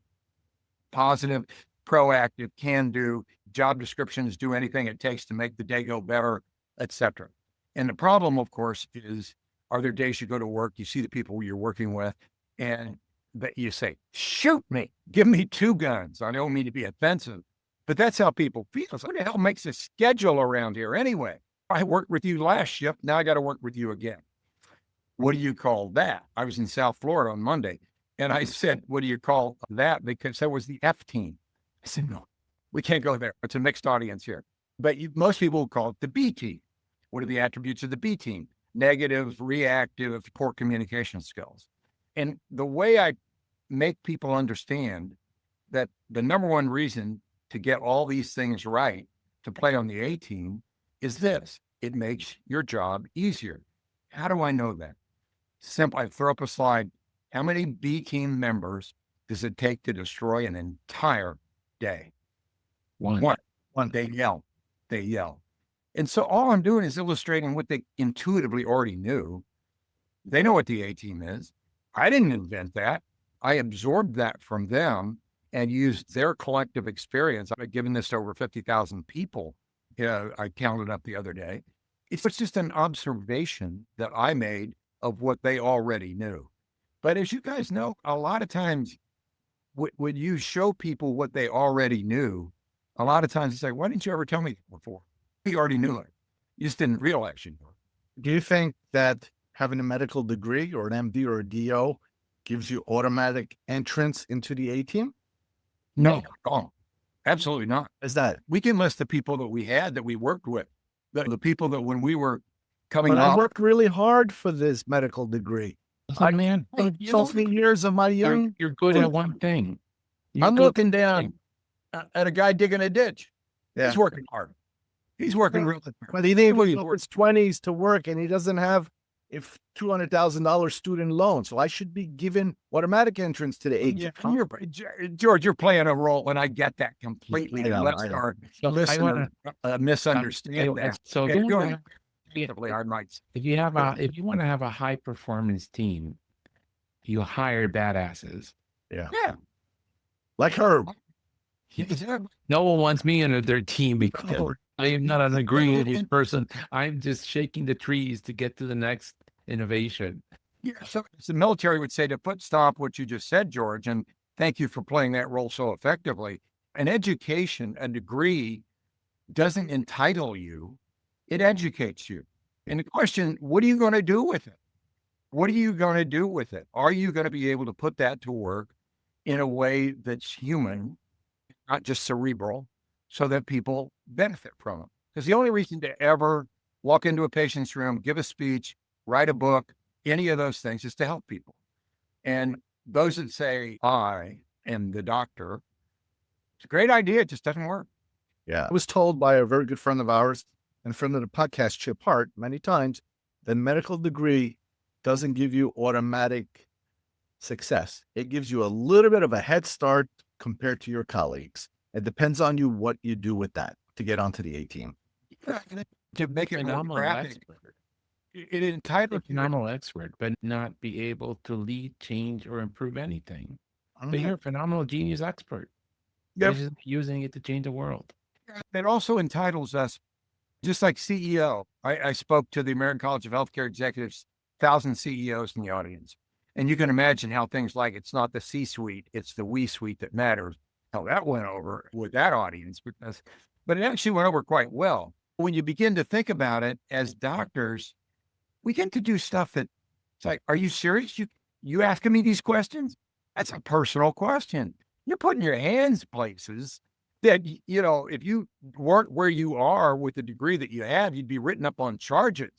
S4: Positive, proactive, can do, job descriptions, do anything it takes to make the day go better, etc. And the problem, of course, is, are there days you go to work, you see the people you're working with, and that you say, shoot me, give me 2 guns. I don't mean to be offensive, but that's how people feel. So what the hell makes a schedule around here anyway? I worked with you last shift. Now I got to work with you again. What do you call that? I was in South Florida on Monday, and I said, what do you call that? Because that was the F team. I said, no, we can't go there. It's a mixed audience here. But most people will call it the B team. What are the attributes of the B team? Negative, reactive, poor communication skills. And the way I make people understand that the number one reason to get all these things right, to play on the A team, is this: it makes your job easier. How do I know that? Simple. I throw up a slide. How many B team members does it take to destroy an entire day? One. They yell. And so all I'm doing is illustrating what they intuitively already knew. They know what the A team is. I didn't invent that. I absorbed that from them and used their collective experience. I've given this to over 50,000 people. I counted up the other day. It's just an observation that I made of what they already knew. But as you guys know, a lot of times when you show people what they already knew, a lot of times it's like, why didn't you ever tell me before? You already knew it. You just didn't realize you knew it.
S3: Do you think that having a medical degree or an MD or a DO gives you automatic entrance into the A team?
S4: No, absolutely not.
S3: Is that?
S4: We can list the people that we had that we worked with, the people that when we were coming
S3: But
S4: up.
S3: I worked really hard for this medical degree.
S2: Man,
S3: So many years of my young.
S2: you're good at one thing.
S4: I'm looking down at a guy digging a ditch.
S3: Yeah.
S4: He's working hard. He's working really hard.
S3: But he didn't
S4: Well,
S3: even go his 20s to work, and he doesn't have a $200,000 student loan. So I should be given automatic entrance to the A team.
S4: George, you're playing a role, and I get that completely.
S3: I know,
S4: Let's
S3: I know.
S4: our
S2: So
S4: listener misunderstand that.
S2: So
S4: And
S2: if you
S4: go
S2: wanna-
S4: ahead. I might say.
S2: if you want to have a high performance team, you hire badasses.
S3: Yeah.
S4: Yeah.
S3: Like Herb.
S2: No one wants me on their team because I am not an agreeable person. I'm just shaking the trees to get to the next innovation.
S4: Yeah, so the military would say, to foot stomp what you just said, George, and thank you for playing that role so effectively. An education, a degree, doesn't entitle you, it educates you. And the question, what are you going to do with it? What are you going to do with it? Are you going to be able to put that to work in a way that's human, not just cerebral, so that people benefit from it? Because the only reason to ever walk into a patient's room, give a speech, write a book, any of those things is to help people. And those that say, I am the doctor, it's a great idea. It just doesn't work.
S3: Yeah. I was told by a very good friend of ours and friend of the podcast, Chip Hart, many times, the medical degree doesn't give you automatic success. It gives you a little bit of a head start compared to your colleagues. It depends on you what you do with that to get onto the A team.
S4: To make it more
S2: Phenomenal
S4: graphic,
S2: expert.
S4: it entitles you.
S2: Phenomenal expert, but not be able to lead, change, or improve anything. But you're a phenomenal genius expert.
S3: Yep.
S2: You're just using it to change the world.
S4: It also entitles us, just like CEO. I spoke to the American College of Healthcare Executives, 1,000 CEOs in the audience. And you can imagine how things like, it's not the C-suite, it's the we-suite that matters. How that went over with that audience, but it actually went over quite well. When you begin to think about it, as doctors, we get to do stuff that, it's like, are you serious? You asking me these questions? That's a personal question. You're putting your hands places that, you know, if you weren't where you are with the degree that you have, you'd be written up on charges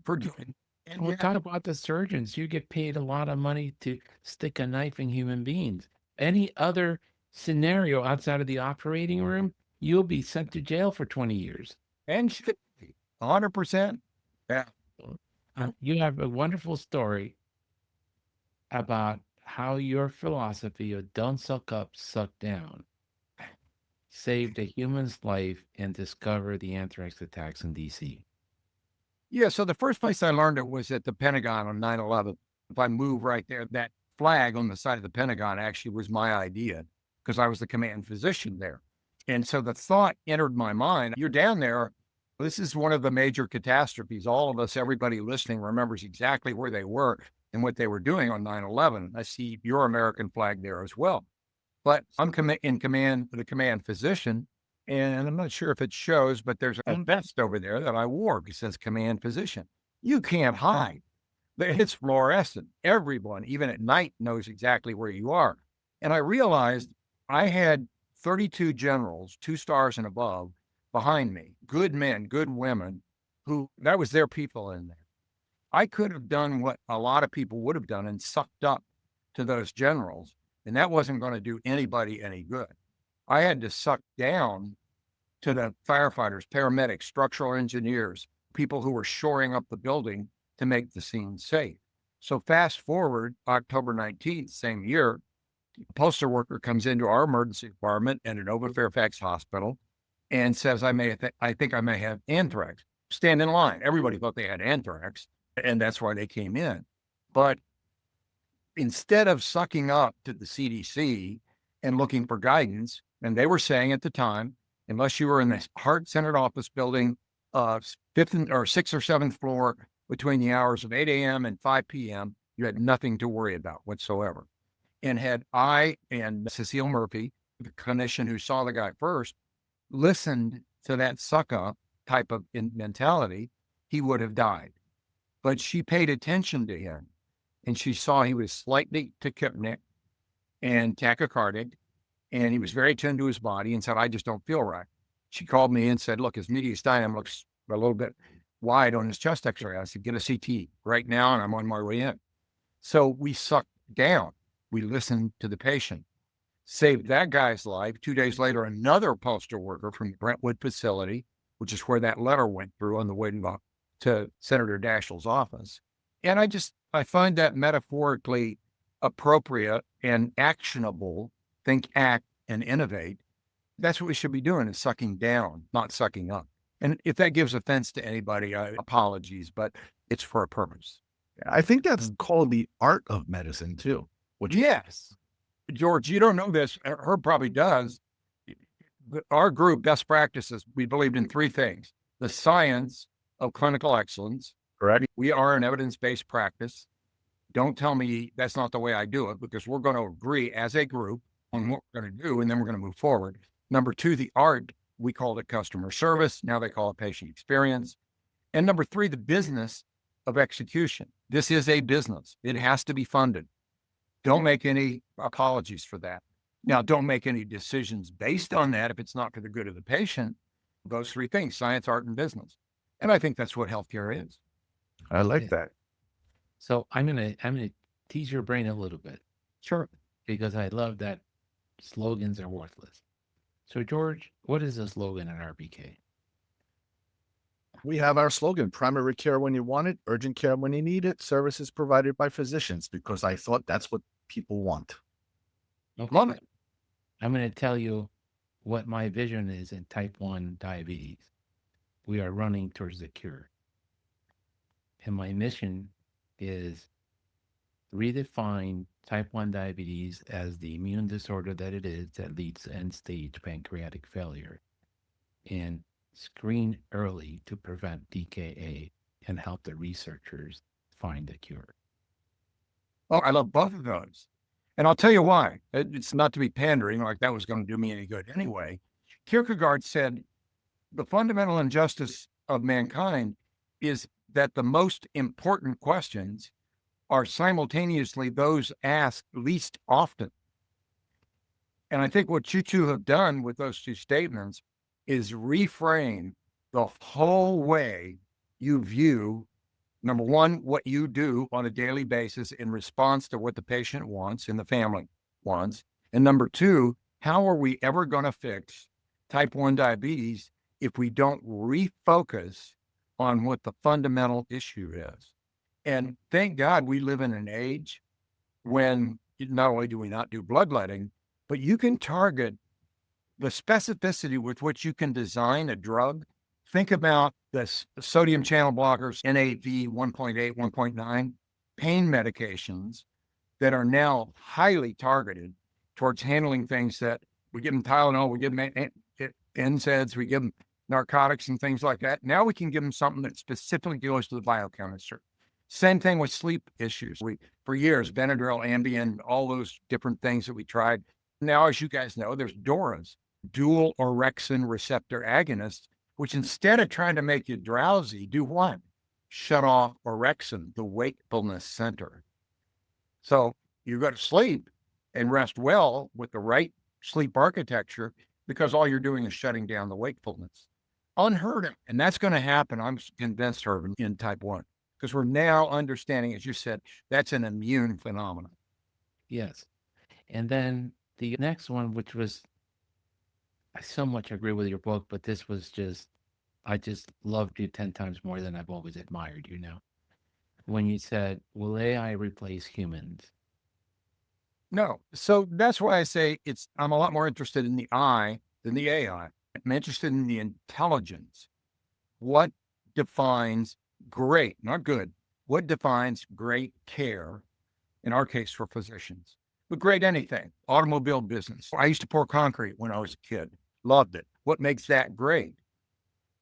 S4: for doing.
S2: And we'll talk about the surgeons. You get paid a lot of money to stick a knife in human beings. Any other scenario outside of the operating room, you'll be sent to jail for 20 years.
S4: And should be 100%. Yeah.
S2: You have a wonderful story about how your philosophy of don't suck up, suck down saved a human's life and discovered the anthrax attacks in DC.
S4: Yeah. So the first place I learned it was at the Pentagon on 9/11. If I move right there, that flag on the side of the Pentagon actually was my idea because I was the command physician there. And so the thought entered my mind, you're down there. This is one of the major catastrophes. All of us, everybody listening remembers exactly where they were and what they were doing on 9/11. I see your American flag there as well. But I'm in command, the command physician, and I'm not sure if it shows, but there's a vest over there that I wore. It says command physician. You can't hide. It's fluorescent. Everyone, even at night, knows exactly where you are. And I realized I had 32 generals, 2 stars and above, behind me, good men, good women, who that was their people in there. I could have done what a lot of people would have done and sucked up to those generals, and that wasn't going to do anybody any good. I had to suck down to the firefighters, paramedics, structural engineers, people who were shoring up the building to make the scene safe. So fast forward October 19th, same year, a postal worker comes into our emergency department at Nova Fairfax Hospital and says, I think I may have anthrax. Stand in line. Everybody thought they had anthrax, and that's why they came in. But instead of sucking up to the CDC and looking for guidance, and they were saying at the time, unless you were in this heart-centered office building, 5th or 6th or 7th floor between the hours of 8 a.m. and 5 p.m., you had nothing to worry about whatsoever. And had I and Cecile Murphy, the clinician who saw the guy first, listened to that suck-up type of mentality, he would have died. But she paid attention to him, and she saw he was slightly tachypnic and tachycardic, and he was very attuned to his body and said, I just don't feel right. She called me and said, look, his mediastinum looks a little bit wide on his chest x-ray. I said, get a CT right now, and I'm on my way in. So we sucked down. We listened to the patient, saved that guy's life. 2 days later, another postal worker from the Brentwood facility, which is where that letter went through on the way to Senator Daschle's office. And I find that metaphorically appropriate and actionable. Think, act, and innovate. That's what we should be doing, is sucking down, not sucking up. And if that gives offense to anybody, apologies, but it's for a purpose.
S3: I think that's called the art of medicine too.
S4: Yes. George, you don't know this. Herb probably does. Our group, Best Practices, we believed in 3 things. The science of clinical excellence.
S3: Correct.
S4: We are an evidence-based practice. Don't tell me that's not the way I do it, because we're going to agree as a group on what we're going to do, and then we're going to move forward. Number 2, the art, we called it customer service. Now they call it patient experience. And number 3, the business of execution. This is a business. It has to be funded. Don't make any apologies for that. Now, don't make any decisions based on that if it's not for the good of the patient. Those 3 things, science, art, and business. And I think that's what healthcare is.
S3: I like that.
S2: So I'm gonna tease your brain a little bit.
S4: Sure.
S2: Because I love that slogans are worthless. So George, what is the slogan at RBK?
S3: We have our slogan: primary care when you want it, urgent care when you need it, services provided by physicians, because I thought that's what people want.
S2: Okay.
S4: Love it.
S2: I'm going to tell you what my vision is in type 1 diabetes. We are running towards the cure. And my mission is redefine type 1 diabetes as the immune disorder that it is that leads to end-stage pancreatic failure, and screen early to prevent DKA and help the researchers find a cure.
S4: Oh, I love both of those. And I'll tell you why. It's not to be pandering, like that was going to do me any good anyway. Kierkegaard said, the fundamental injustice of mankind is that the most important questions are simultaneously those asked least often. And I think what you two have done with those 2 statements is reframe the whole way you view, number 1, what you do on a daily basis in response to what the patient wants and the family wants. And number 2, How are we ever going to fix type 1 diabetes if we don't refocus on what the fundamental issue is? And thank God we live in an age when not only do we not do bloodletting, but you can target the specificity with which you can design a drug. Think about the sodium channel blockers, NAV 1.8, 1.9, pain medications that are now highly targeted towards handling things that we give them Tylenol, we give them NSAIDs, we give them narcotics and things like that. Now we can give them something that specifically deals with the biochemistry. Same thing with sleep issues. For years, Benadryl, Ambien, all those different things that we tried. Now, as you guys know, there's DORAs, dual orexin receptor agonists, which instead of trying to make you drowsy, do what? Shut off orexin, the wakefulness center. So you go to sleep and rest well with the right sleep architecture because all you're doing is shutting down the wakefulness. Unheard of. And that's going to happen, I'm convinced, Herb, in type 1, because we're now understanding, as you said, that's an immune phenomenon.
S2: Yes. And then the next one, which was, I so much agree with your book, but this was I just loved you 10 times more than I've always admired you now. When you said, will AI replace humans?
S4: No. So that's why I say I'm a lot more interested in the I than the AI. I'm interested in the intelligence. What defines great, not good, what defines great care, in our case for physicians, but great anything, automobile business. I used to pour concrete when I was a kid, loved it. What makes that great?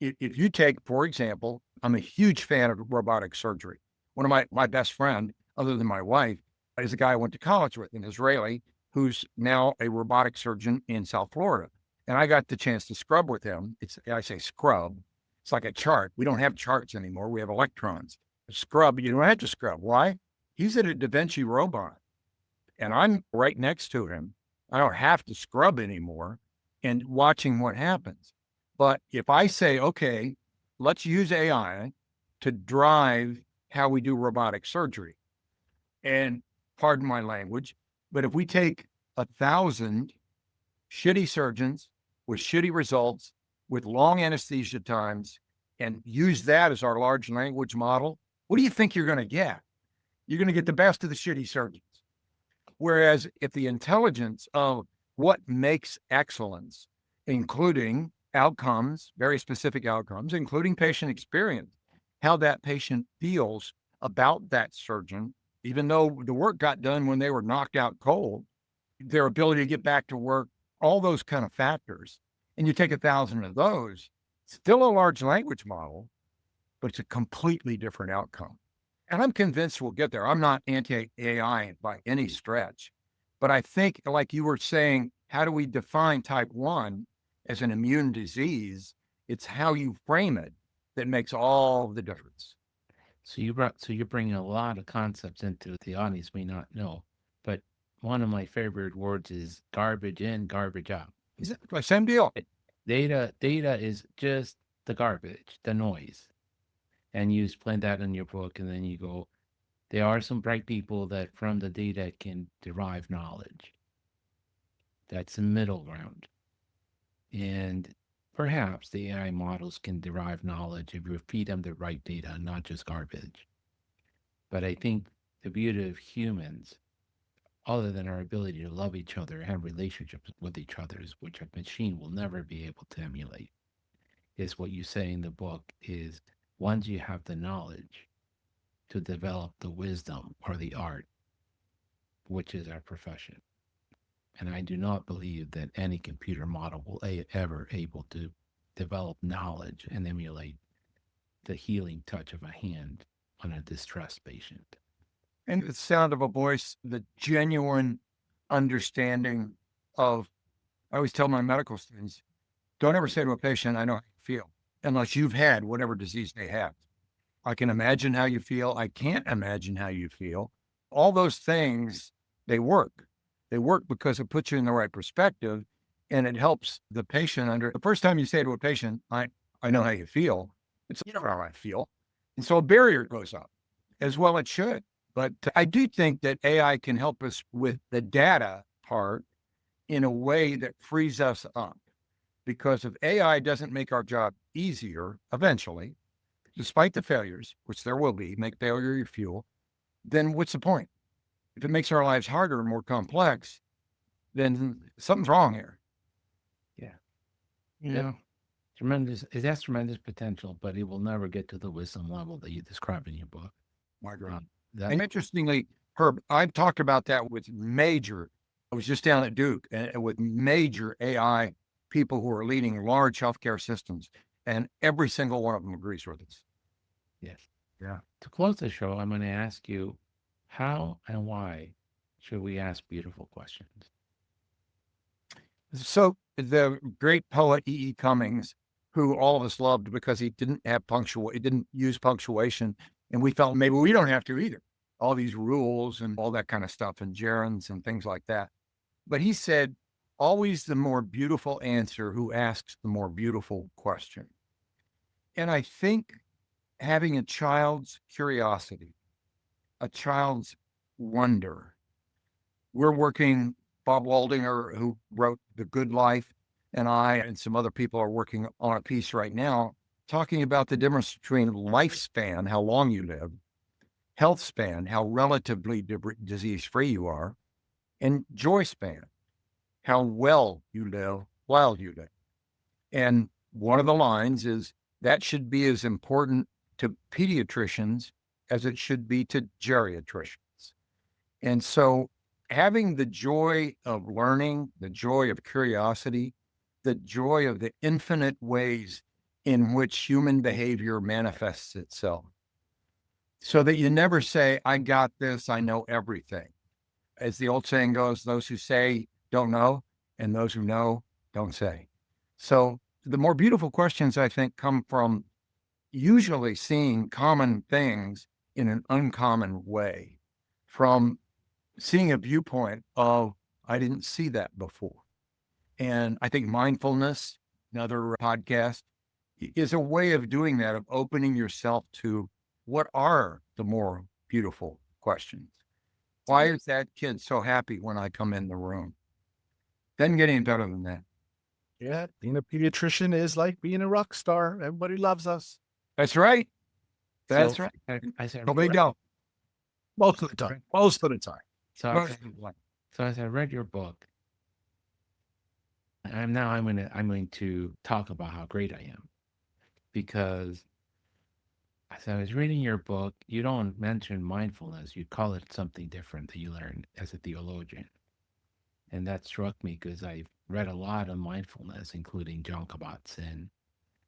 S4: If you take, for example, I'm a huge fan of robotic surgery. One of my best friend, other than my wife, is a guy I went to college with, an Israeli, who's now a robotic surgeon in South Florida. And I got the chance to scrub with him. I say scrub. It's like a chart. We don't have charts anymore. We have electrons. Scrub, you don't have to scrub. Why? He's at a Da Vinci robot, and I'm right next to him. I don't have to scrub anymore and watching what happens. But if I say, okay, let's use AI to drive how we do robotic surgery, and pardon my language, but if we take 1,000 shitty surgeons with shitty results, with long anesthesia times, and use that as our large language model, what do you think you're going to get? You're going to get the best of the shitty surgeons. Whereas if the intelligence of what makes excellence, including outcomes, very specific outcomes, including patient experience, how that patient feels about that surgeon, even though the work got done when they were knocked out cold, their ability to get back to work, all those kind of factors. And you take 1,000 of those, still a large language model, but it's a completely different outcome. And I'm convinced we'll get there. I'm not anti-AI by any stretch, but I think, like you were saying, how do we define type 1 as an immune disease? It's how you frame it that makes all the difference.
S2: So you're bringing a lot of concepts into the audience may not know, but one of my favorite words is garbage in, garbage out.
S4: Is it the same deal?
S2: Data is just the garbage, the noise. And you explain that in your book, and then you go, there are some bright people that from the data can derive knowledge. That's the middle ground. And perhaps the AI models can derive knowledge if you feed them the right data, not just garbage. But I think the beauty of humans, other than our ability to love each other and have relationships with each other, which a machine will never be able to emulate, is what you say in the book is once you have the knowledge to develop the wisdom or the art, which is our profession. And I do not believe that any computer model will ever able to develop knowledge and emulate the healing touch of a hand on a distressed patient.
S4: And the sound of a voice, the genuine understanding of, I always tell my medical students, don't ever say to a patient, I know how you feel, unless you've had whatever disease they have. I can imagine how you feel. I can't imagine how you feel. All those things, they work. They work because it puts you in the right perspective, and it helps the patient the first time you say to a patient, I know how you feel, it's, you know how I feel. And so a barrier goes up, as well it should. But I do think that AI can help us with the data part in a way that frees us up. Because if AI doesn't make our job easier eventually, despite the failures, which there will be, make failure your fuel, then what's the point? If it makes our lives harder and more complex, then something's wrong here.
S2: Yeah.
S4: Yeah.
S2: Tremendous. It has tremendous potential, but it will never get to the wisdom level that you describe in your book.
S4: Margaret.
S2: That,
S4: And interestingly, Herb, I've talked about that with I was just down at Duke and with major AI people who are leading large healthcare systems, and every single one of them agrees with us.
S2: yes.
S4: Yeah.
S2: To close the show, I'm going to ask you, how and why should we ask beautiful questions?
S4: So the great poet E.E. Cummings, who all of us loved because he didn't use punctuation, and we felt maybe we don't have to either. All these rules and all that kind of stuff and gerunds and things like that. But he said, always the more beautiful answer who asks the more beautiful question. And I think having a child's curiosity, a child's wonder. We're working, Bob Waldinger, who wrote The Good Life, and I and some other people are working on a piece right now talking about the difference between lifespan, how long you live, health span, how relatively disease-free you are, and joy span, how well you live while you live. And one of the lines is that should be as important to pediatricians as it should be to geriatricians. And so having the joy of learning, the joy of curiosity, the joy of the infinite ways in which human behavior manifests itself, so that you never say, I got this, I know everything. As the old saying goes, those who say don't know, and those who know don't say. So the more beautiful questions, I think, come from usually seeing common things in an uncommon way, from seeing a viewpoint of, I didn't see that before. And I think mindfulness, another podcast, is a way of doing that, of opening yourself to what are the more beautiful questions. Why is that kid so happy when I come in the room? Doesn't get any better than that.
S3: Yeah, being a pediatrician is like being a rock star. Everybody loves us.
S4: That's right. That's
S2: So,
S4: right.
S2: I said,
S4: No, they don't.
S3: Most of the time. Most of the time.
S2: So as I read your book, I'm going to talk about how great I am, because as I was reading your book, you don't mention mindfulness. You call it something different that you learned as a theologian. And that struck me because I've read a lot of mindfulness, including John Kabat-Zinn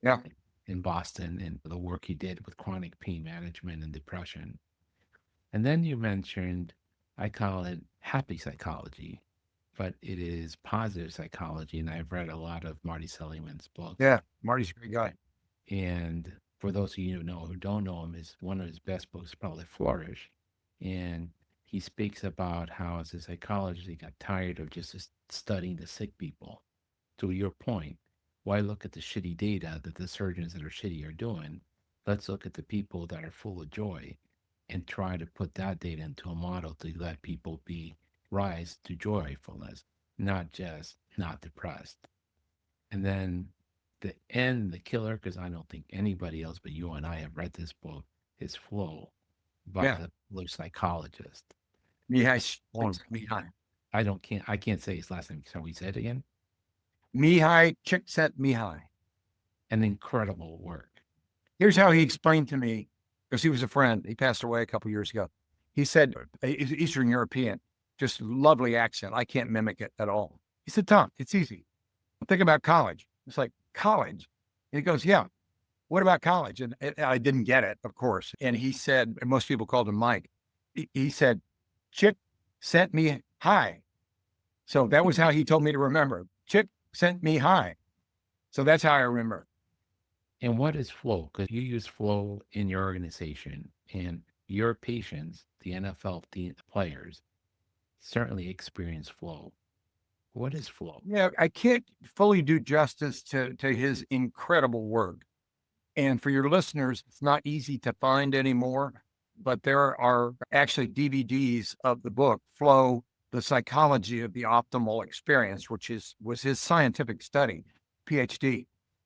S4: Yeah.
S2: in Boston and the work he did with chronic pain management and depression. And then you mentioned, I call it happy psychology, but it is positive psychology. And I've read a lot of Marty Seligman's books.
S4: Yeah, Marty's a great guy.
S2: And for those of you who don't know him, is one of his best books, probably Flourish. And he speaks about how, as a psychologist, he got tired of just studying the sick people. To your point, why look at the shitty data that the surgeons that are shitty are doing? Let's look at the people that are full of joy and try to put that data into a model to let people rise to joyfulness, not just not depressed. And then the killer, because I don't think anybody else but you and I have read this book, is Flow by the Blue psychologist.
S4: Mihai.
S2: I can't say his last name. Can we say it again?
S4: Mihai Csikszentmihalyi.
S2: An incredible work.
S4: Here's how he explained to me, because he was a friend. He passed away a couple years ago. He said, he's Eastern European, just lovely accent. I can't mimic it at all. He said, Tom, it's easy. Think about college. It's like, college? And he goes, yeah. What about college? And I didn't get it, of course. And he said, and most people called him Mike. He said, Chick sent me hi. So that was how he told me to remember. Chick sent me hi. So that's how I remember.
S2: And what is flow? Because you use flow in your organization, and your patients, the NFL players, certainly experience flow. What is flow?
S4: Yeah, I can't fully do justice to his incredible work. And for your listeners, it's not easy to find anymore, but there are actually DVDs of the book, Flow, the psychology of the optimal experience, which was his scientific study, PhD.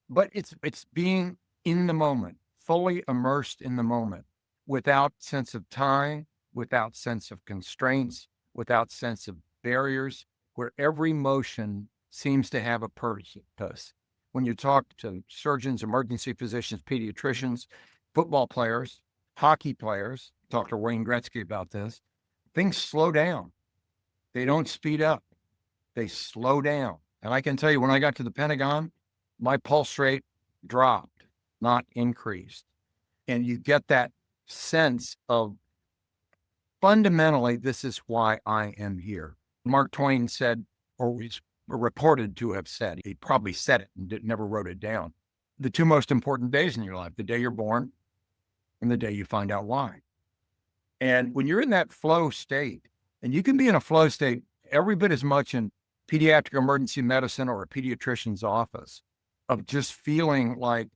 S4: But it's being in the moment, fully immersed in the moment, without sense of time, without sense of constraints, without sense of barriers, where every motion seems to have a purpose. When you talk to surgeons, emergency physicians, pediatricians, football players, hockey players, talk to Wayne Gretzky about this, things slow down. They don't speed up. They slow down. And I can tell you, when I got to the Pentagon, my pulse rate dropped, not increased. And you get that sense of, fundamentally, this is why I am here. Mark Twain said, or was reported to have said, he probably said it and never wrote it down, the two most important days in your life, the day you're born and the day you find out why. And when you're in that flow state, and you can be in a flow state every bit as much in pediatric emergency medicine or a pediatrician's office, of just feeling like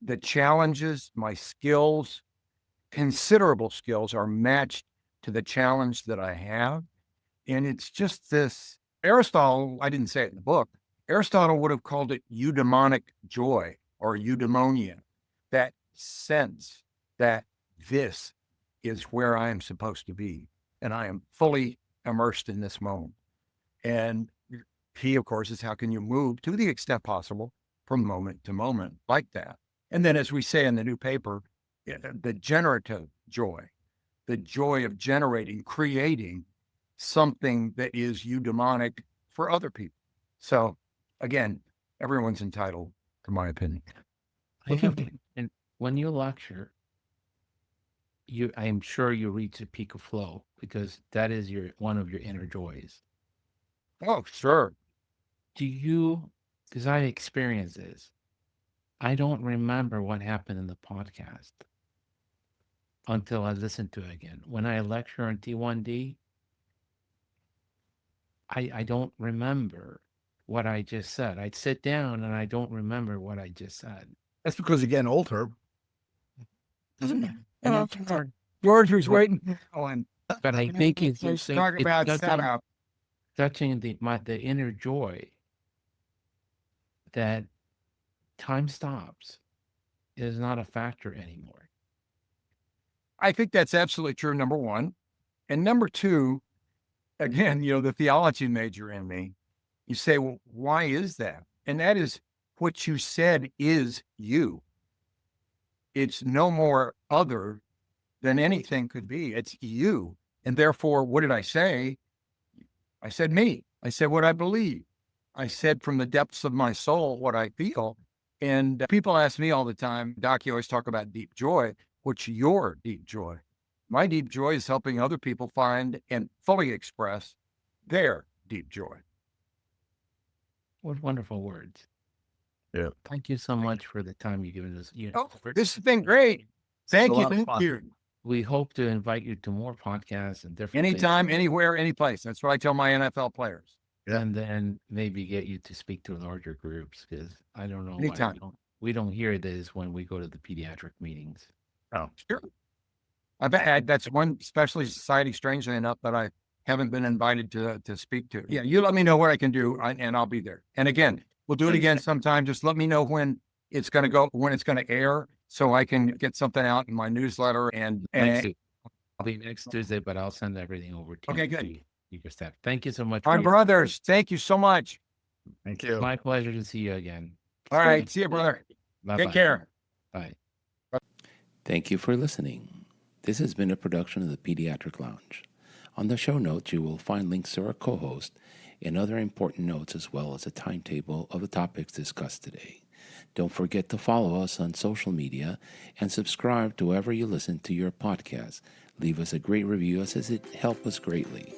S4: the challenges, my skills, considerable skills, are matched to the challenge that I have. And it's just this, Aristotle, I didn't say it in the book, Aristotle would have called it eudaimonic joy or eudaimonia, that sense that this is where I am supposed to be. And I am fully immersed in this moment. And he, of course, is how can you move to the extent possible from moment to moment like that. And then, as we say in the new paper, the generative joy, the joy of generating, creating something that is eudaimonic for other people. So again, everyone's entitled to my opinion.
S2: And when you lecture, I am sure you reach a peak of flow, because that is one of your inner joys.
S4: Oh, sure.
S2: Because I experienced this, I don't remember what happened in the podcast until I listened to it again. When I lecture on T1D, I don't remember what I just said. I'd sit down and I don't remember what I just said.
S3: That's because you're getting older.
S4: George was waiting.
S2: But I think it's
S4: talking about setup.
S2: touching the inner joy that time stops is not a factor anymore.
S4: I think that's absolutely true, number one. And number two, again, the theology major in me, you say, well, why is that? And that is, what you said is you. It's no more other than anything could be. It's you. And therefore, what did I say? I said me. I said what I believe. I said from the depths of my soul what I feel. And people ask me all the time, Doc, you always talk about deep joy. What's your deep joy? My deep joy is helping other people find and fully express their deep joy.
S2: What wonderful words.
S3: Yeah.
S2: Thank you so much for the time you've given us.
S4: This has been great. Thank
S3: It's a
S4: you.
S3: lot of
S4: Thank
S3: fun.
S4: you.
S2: We hope to invite you to more podcasts and different
S4: Anytime,
S2: things.
S4: anywhere, any place. That's what I tell my NFL players.
S3: Yeah.
S2: And then maybe get you to speak to larger groups, because I don't know
S4: Anytime.
S2: why we don't hear this when we go to the pediatric meetings.
S3: Oh,
S4: Sure. I bet that's one specialty society, strangely enough, that I haven't been invited to speak to. Yeah, you let me know what I can do, and I'll be there. And again, we'll do it again sometime. Just let me know when it's going to go, when it's going to air, so I can get something out in my newsletter. And
S2: I'll be next Tuesday, but I'll send everything over to
S4: Okay,
S2: you.
S4: good.
S2: You can step. Thank you so much.
S4: My brothers, thank you so much.
S3: thank you.
S2: My pleasure to see you again.
S4: All right, see you, brother.
S2: Bye-bye.
S4: Take care.
S2: Bye.
S1: Thank you for listening. This has been a production of the Pediatric Lounge. On the show notes, you will find links to our co-host and other important notes, as well as a timetable of the topics discussed today. Don't forget to follow us on social media and subscribe to wherever you listen to your podcast. Leave us a great review, as it helps us greatly.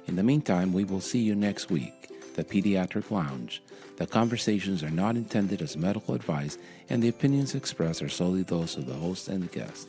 S1: In the meantime, we will see you next week. The Pediatric Lounge. The conversations are not intended as medical advice, and the opinions expressed are solely those of the host and the guest.